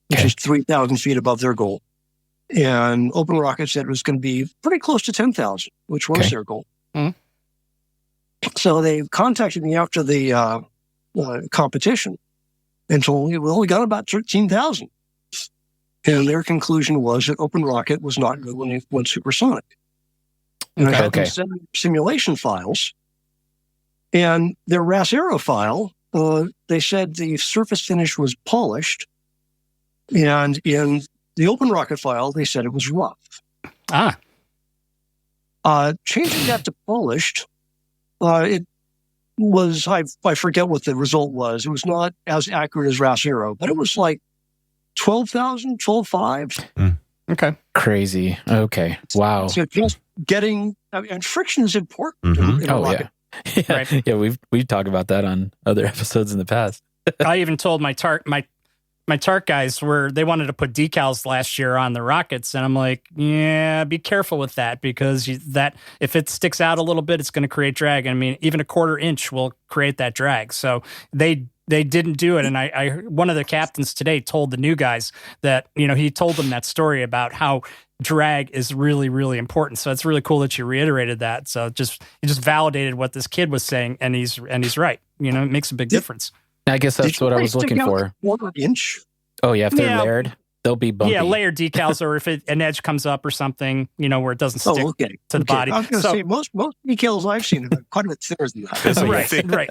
which is 3,000 feet above their goal. And Open Rocket said it was going to be pretty close to 10,000, which was their goal. Mm-hmm. So they contacted me after the competition and told me we only got about 13,000. And their conclusion was that Open Rocket was not good when it went supersonic. And I had them send me simulation files. And their RAS Aero file, they said the surface finish was polished. And in the Open Rocket file, they said it was rough. Changing that to polished, it was, I forget what the result was. It was not as accurate as RAS Aero, but it was like 12,000, 12,500. Okay. Crazy. Okay. Wow. So just getting, and friction is important. Mm-hmm. In a rocket. Yeah. Right. Yeah, we've talked about that on other episodes in the past. I even told my TARC guys they wanted to put decals last year on the rockets, and I'm like, yeah, be careful with that, because if it sticks out a little bit, it's going to create drag. I mean, even a 1/4 inch will create that drag. So they didn't do it, and I one of the captains today told the new guys that he told them that story about how drag is really, really important. So it's really cool that you reiterated that. So you just validated what this kid was saying, and he's right. It makes a big difference. I guess that's what I was looking for. 1/4 inch. Oh yeah, if they're layered. they'll be bumpy. Yeah, layer decals, or if an edge comes up or something, where it doesn't stick to the body. I was going to say, most decals I've seen are quite a bit thinner than that. Right.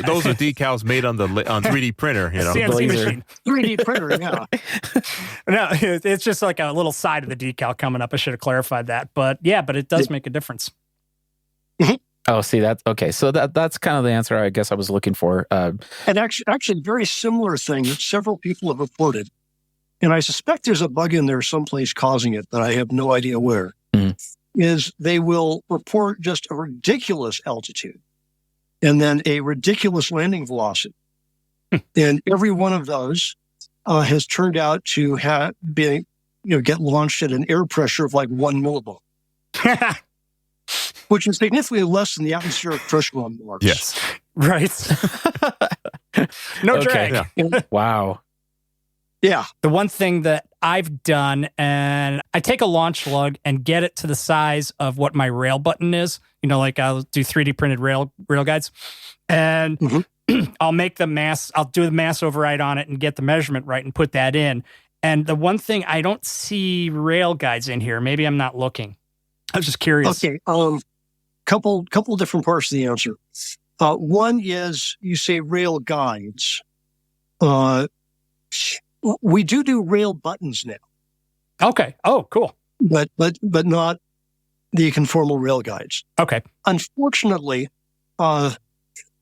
Those are decals made on 3D printer, CNC machine. 3D printer, yeah. No, it's just like a little side of the decal coming up. I should have clarified that. But it does make a difference. Oh, see, that's okay. So that's kind of the answer I guess I was looking for. And actually, very similar thing that several people have reported. And I suspect there's a bug in there someplace causing it, but I have no idea where, is they will report just a ridiculous altitude and then a ridiculous landing velocity. And every one of those has turned out to get launched at an air pressure of like 1 millibar, which is significantly less than the atmospheric pressure on Mars. Yes. Right. No drag. Yeah. Wow. Yeah. The one thing that I've done, and I take a launch lug and get it to the size of what my rail button is. Like I'll do 3D printed rail guides, and I'll make the mass. I'll do the mass override on it and get the measurement right and put that in. And the one thing, I don't see rail guides in here. Maybe I'm not looking. I was just curious. Okay. Couple different parts of the answer. One is you say rail guides. We do rail buttons now. Okay. Oh, cool. But not the conformal rail guides. Okay. Unfortunately,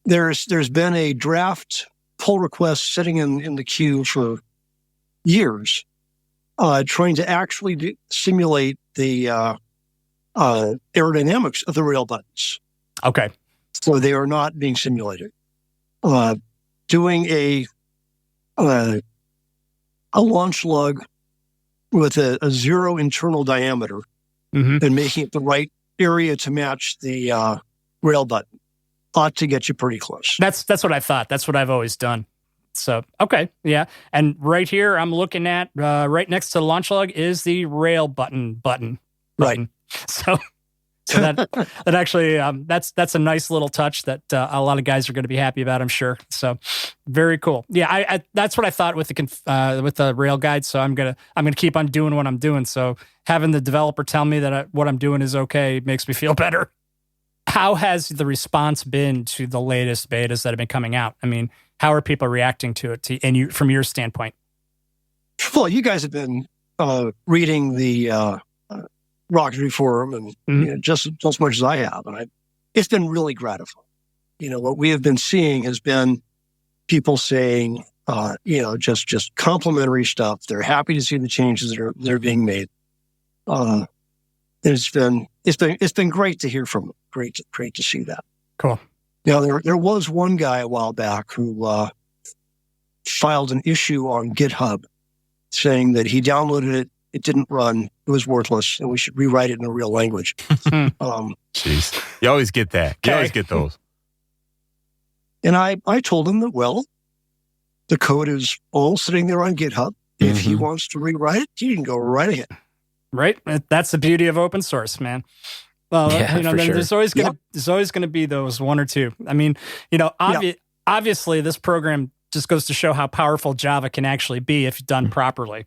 there's been a draft pull request sitting in the queue for years, trying to actually simulate the aerodynamics of the rail buttons. Okay. So they are not being simulated. Doing a launch lug with a 0 internal diameter and making it the right area to match the rail button ought to get you pretty close. That's what I thought. That's what I've always done. So, okay. Yeah. And right here, I'm looking at, right next to the launch lug is the rail button. Right. So that actually, that's a nice little touch that a lot of guys are going to be happy about, I'm sure. So very cool. Yeah, I that's what I thought with the rail guide. So I'm gonna keep on doing what I'm doing. So having the developer tell me that what I'm doing is okay makes me feel better. How has the response been to the latest betas that have been coming out? I mean, how are people reacting to it? From your standpoint? Well, you guys have been reading the Rocketry forum and just as much as I have, and it's been really gratifying. What we have been seeing has been people saying, just complimentary stuff. They're happy to see the changes that are being made. It's been great to hear from them. Great to see that. Cool. Now there was one guy a while back who filed an issue on GitHub saying that he downloaded it. It didn't run. It was worthless, and we should rewrite it in a real language. Jeez, you always get that. You always get those. And I told him that, well, the code is all sitting there on GitHub. If he wants to rewrite it, he can go right ahead. Right. That's the beauty of open source, man. Well, there's always going to be those one or two. I mean, obviously, this program just goes to show how powerful Java can actually be if done properly.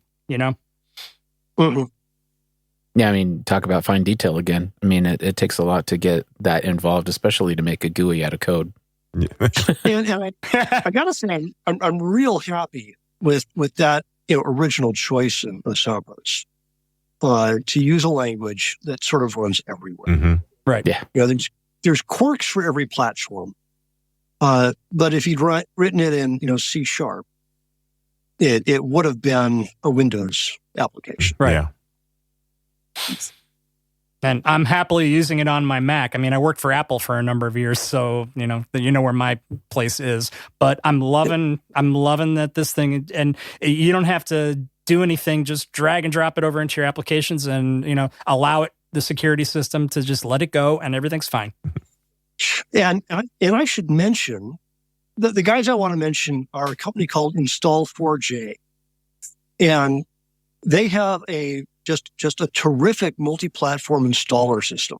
Yeah, I mean, talk about fine detail again. I mean, it takes a lot to get that involved, especially to make a GUI out of code. and I gotta say, I'm real happy with that original choice in the Sabos to use a language that sort of runs everywhere. Right. Yeah. There's quirks for every platform, but if you'd written it in C#, it would have been a Windows application. Right. Yeah. And I'm happily using it on my Mac. I mean, I worked for Apple for a number of years, so you know where my place is. But I'm loving that this thing, and you don't have to do anything. Just drag and drop it over into your applications, and allow the security system to just let it go, and everything's fine. And I should mention that the guys I want to mention are a company called Install4j, and they have just a terrific multi-platform installer system.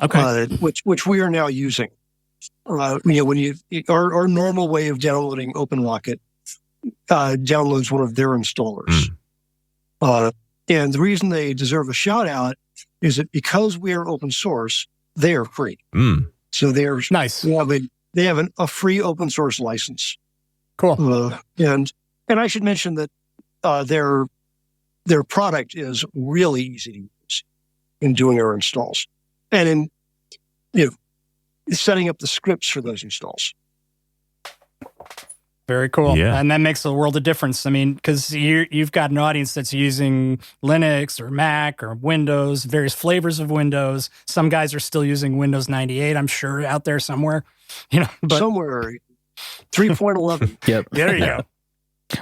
Okay, which we are now using. When our normal way of downloading OpenRocket downloads one of their installers. And the reason they deserve a shout out is that because we are open source, they are free. So they're nice. They have a free open source license. Cool. And I should mention that their product is really easy to use in doing our installs and in setting up the scripts for those installs. Very cool. Yeah. And that makes a world of difference. I mean, because you've got an audience that's using Linux or Mac or Windows, various flavors of Windows. Some guys are still using Windows 98, I'm sure, out there somewhere. But somewhere 3.11. Yep. There you go.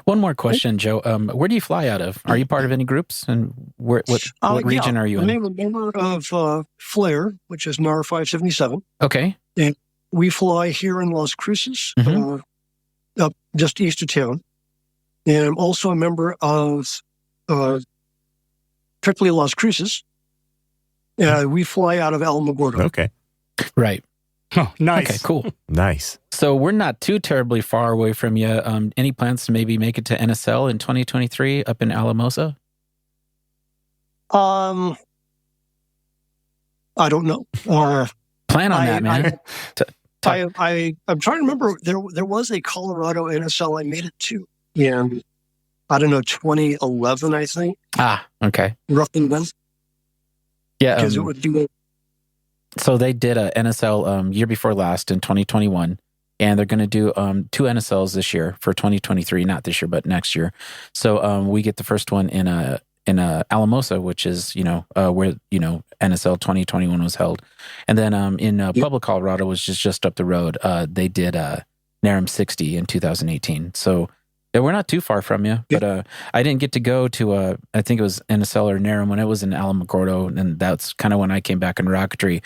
One more question, Joe. Where do you fly out of? Are you part of any groups? And what region are you in? I'm a member of Flare, which is NAR 577. Okay. And we fly here in Las Cruces, up just east of town. And I'm also a member of Tripoli Las Cruces. We fly out of Alamogordo. Okay. Right. Oh, nice. Okay, cool. Nice. So we're not too terribly far away from you. Any plans to maybe make it to NSL in 2023 up in Alamosa? I don't know. Plan on that, man. I'm trying to remember. There was a Colorado NSL I made it to in, I don't know, 2011, I think. Okay. Roughly then. Yeah. Because it would do. So they did a NSL year before last in 2021, and they're going to do 2 NSLs this year for 2023, not this year, but next year. So we get the first one in Alamosa, which is, where, NSL 2021 was held. And then in Pueblo, Colorado, which is just up the road, they did NARM 60 in 2018. So we're not too far from you, but I didn't get to go to, I think it was NSL or NARM when it was in Alamogordo, and that's kind of when I came back in rocketry.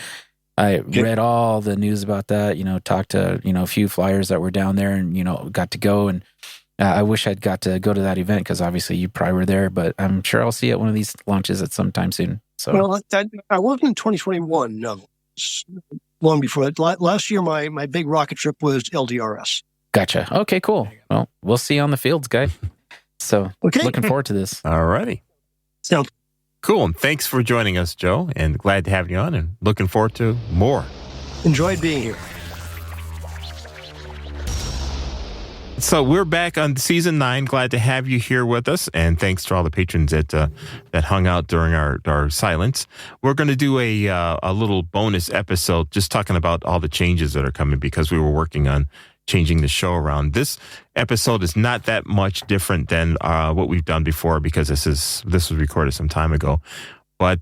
I read all the news about that, talked to, a few flyers that were down there and, got to go. And I wish I'd got to go to that event because obviously you probably were there, but I'm sure I'll see it at one of these launches at some time soon. So, well, I wasn't in 2021. No, long before that. Last year, my big rocket trip was LDRS. Gotcha. Okay, cool. Well, we'll see you on the fields, guy. So, looking forward to this. All righty. So cool. And thanks for joining us, Joe. And glad to have you on and looking forward to more. Enjoyed being here. So we're back on season 9. Glad to have you here with us. And thanks to all the patrons that hung out during our silence. We're going to do a little bonus episode just talking about all the changes that are coming because we were working on changing the show around. This episode is not that much different than what we've done before because this was recorded some time ago. But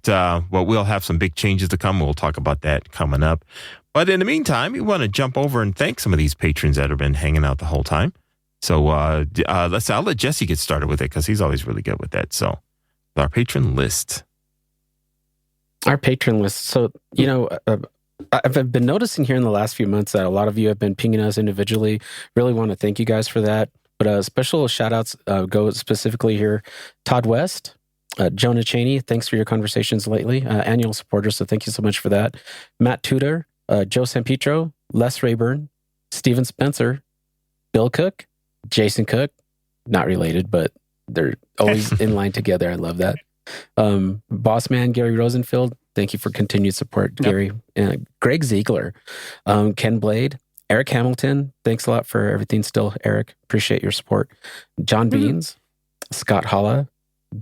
we'll have some big changes to come. We'll talk about that coming up. But in the meantime, we want to jump over and thank some of these patrons that have been hanging out the whole time. So I'll let Jesse get started with it because he's always really good with that. So our patron list. Our patron list. So, I've been noticing here in the last few months that a lot of you have been pinging us individually. Really want to thank you guys for that. But special shout outs go specifically here. Todd West, Jonah Cheney, thanks for your conversations lately. Annual supporters, so thank you so much for that. Matt Tudor, Joe Sampietro, Les Rayburn, Steven Spencer, Bill Cook, Jason Cook, not related, but they're always in line together. I love that. Boss man Gary Rosenfield, thank you for continued support, Gary. Greg Ziegler, Ken Blade, Eric Hamilton, thanks a lot for everything still, Eric. Appreciate your support. John Beans, Scott Holla,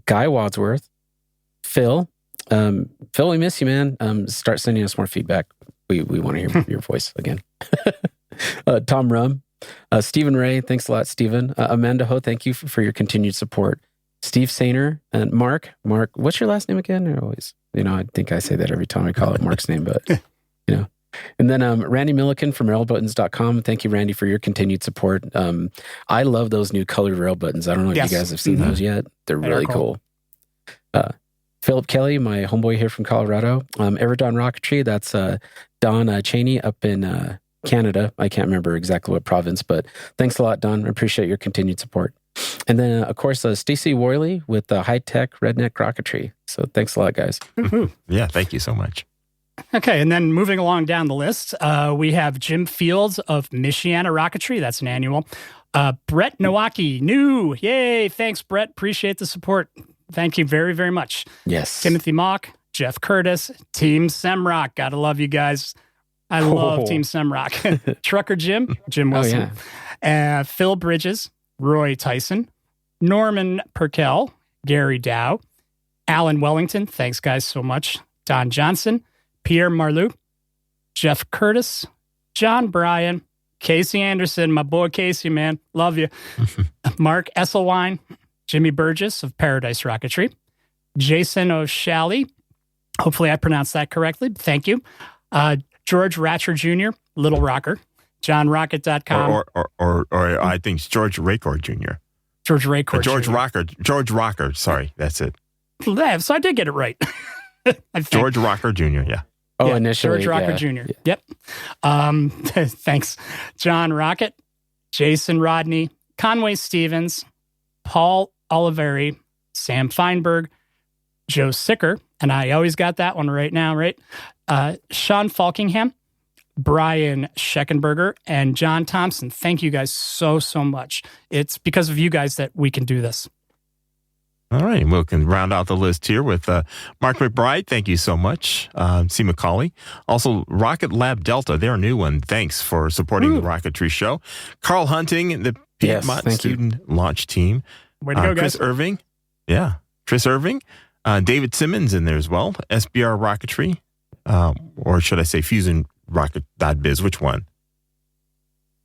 Guy Wadsworth, Phil. Phil, we miss you, man. Start sending us more feedback. We want to hear your voice again. Tom Rum, Stephen Ray, thanks a lot, Stephen. Amanda Ho, thank you for your continued support. Steve Sainer and Mark, what's your last name again? I always, I think I say that every time I call it Mark's name, but, And then Randy Milliken from railbuttons.com. Thank you, Randy, for your continued support. I love those new colored rail buttons. I don't know if you guys have seen those yet. They're really cool. Philip Kelly, my homeboy here from Colorado. Everdon Rocketry, that's Don Cheney up in Canada. I can't remember exactly what province, but thanks a lot, Don. I appreciate your continued support. And then, of course, Stacey Worley with High Tech Redneck Rocketry. So thanks a lot, guys. Yeah, thank you so much. Okay, and then moving along down the list, we have Jim Fields of Michiana Rocketry. That's an annual. Brett Nowaki, new. Yay, thanks, Brett. Appreciate the support. Thank you very, very much. Yes. Timothy Mock, Jeff Curtis, Team Semrock. Gotta love you guys. I love Team Semrock. Trucker Jim Wilson. Phil Bridges, Roy Tyson, Norman Perkel, Gary Dow, Alan Wellington. Thanks, guys, so much. Don Johnson, Pierre Marlou, Jeff Curtis, John Bryan, Casey Anderson, my boy Casey, man. Love you. Mark Esselwine, Jimmy Burgess of Paradise Rocketry, Jason O'Shalley. Hopefully I pronounced that correctly. Thank you. George Ratcher Jr., Little Rocker, JohnRocket.com. Or I think it's George Raycord Jr. George Raycord Jr. George Rocker. Sorry, that's it. So I did get it right. George Rocker Jr., yeah. Oh, yeah, initially. George Rocker Jr. Yep. Thanks. John Rocket, Jason Rodney, Conway Stevens, Paul Oliveri, Sam Feinberg, Joe Sicker, and I always got that one right now, right? Sean Falkingham, Brian Scheckenberger, and John Thompson. Thank you guys so much. It's because of you guys that we can do this. All right, we can round out the list here with Mark McBride. Thank you so much. C. McCauley. Also, Rocket Lab Delta, they're a new one. Thanks for supporting the Rocketry Show. Carl Hunting, the Piedmont Student Launch Team. Way to go, Chris guys. Irving. Yeah, Chris Irving. David Simmons in there as well. SBR Rocketry. Or should I say Fusion Rocket.biz? Which one?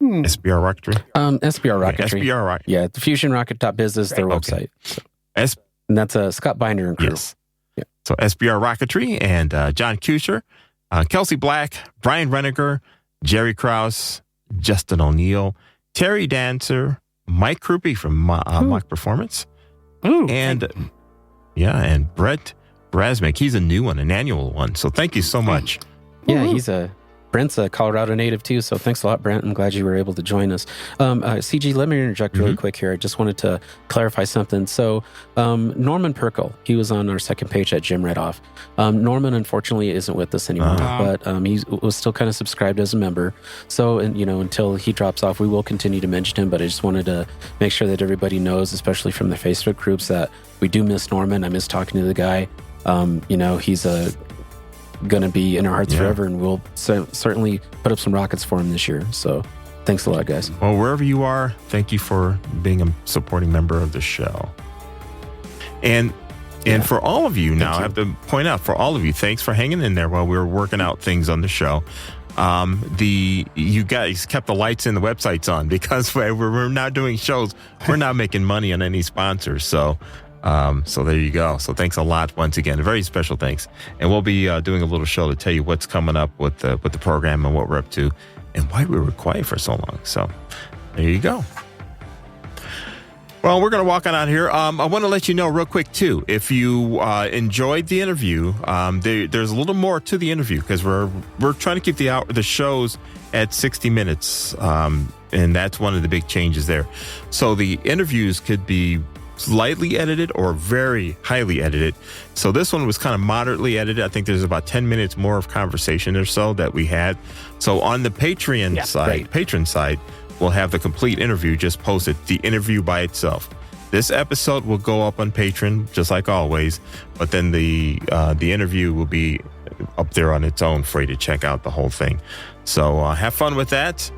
SBR Rocketry? SBR Rocketry. Okay, SBR Rocket. Yeah, the Fusion Rocket.biz is their website. So. And that's Scott Binder and crew. Yes. Yeah. So SBR Rocketry and John Kusher, Kelsey Black, Brian Reniger, Jerry Krause, Justin O'Neill, Terry Dancer, Mike Krupe from Mock Performance, and Brett Brasmick. He's a new one, an annual one. So thank you so much. Yeah, Brent's a Colorado native too, so thanks a lot, Brent. I'm glad you were able to join us. CG, let me interject really quick here. I just wanted to clarify something. So Norman Perkel, he was on our second page that Jim read off. Norman, unfortunately, isn't with us anymore, but he was still kind of subscribed as a member. So, until he drops off, we will continue to mention him, but I just wanted to make sure that everybody knows, especially from the Facebook groups, that we do miss Norman. I miss talking to the guy. He's going to be in our hearts forever, and we'll certainly put up some rockets for him this year. So thanks a lot, guys. Well, wherever you are, thank you for being a supporting member of the show. And for all of you now, I have to point out, for all of you, thanks for hanging in there while we were working out things on the show. You guys kept the lights and the websites on, because we're not doing shows. We're not making money on any sponsors. So there you go. So thanks a lot once again. A very special thanks. And we'll be doing a little show to tell you what's coming up with the program and what we're up to and why we were quiet for so long. So there you go. Well, we're going to walk on out here. I want to let you know real quick, too, if you enjoyed the interview, there's a little more to the interview, because we're trying to keep the shows at 60 minutes. And that's one of the big changes there. So the interviews could be slightly edited or very highly edited. So this one was kind of moderately edited. I think there's about 10 minutes more of conversation or so that we had. So on the patron side, we'll have the complete interview just posted, the interview by itself. This episode will go up on Patreon, just like always, but then the interview will be up there on its own for you to check out the whole thing. So have fun with that.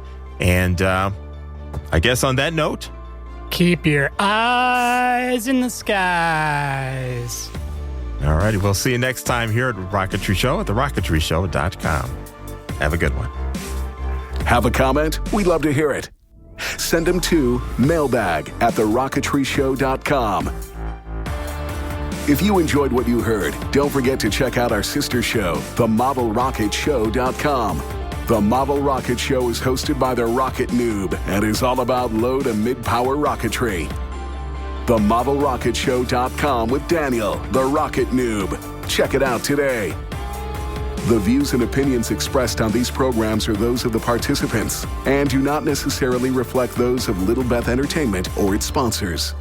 And I guess on that note, keep your eyes in the skies. All righty. We'll see you next time here at Rocketry Show at TheRocketryShow.com. Have a good one. Have a comment? We'd love to hear it. Send them to mailbag@TheRocketryShow.com. If you enjoyed what you heard, don't forget to check out our sister show, TheModelRocketShow.com. The Model Rocket Show is hosted by the Rocket Noob and is all about low to mid-power rocketry. TheModelRocketShow.com with Daniel, the Rocket Noob. Check it out today. The views and opinions expressed on these programs are those of the participants and do not necessarily reflect those of Little Beth Entertainment or its sponsors.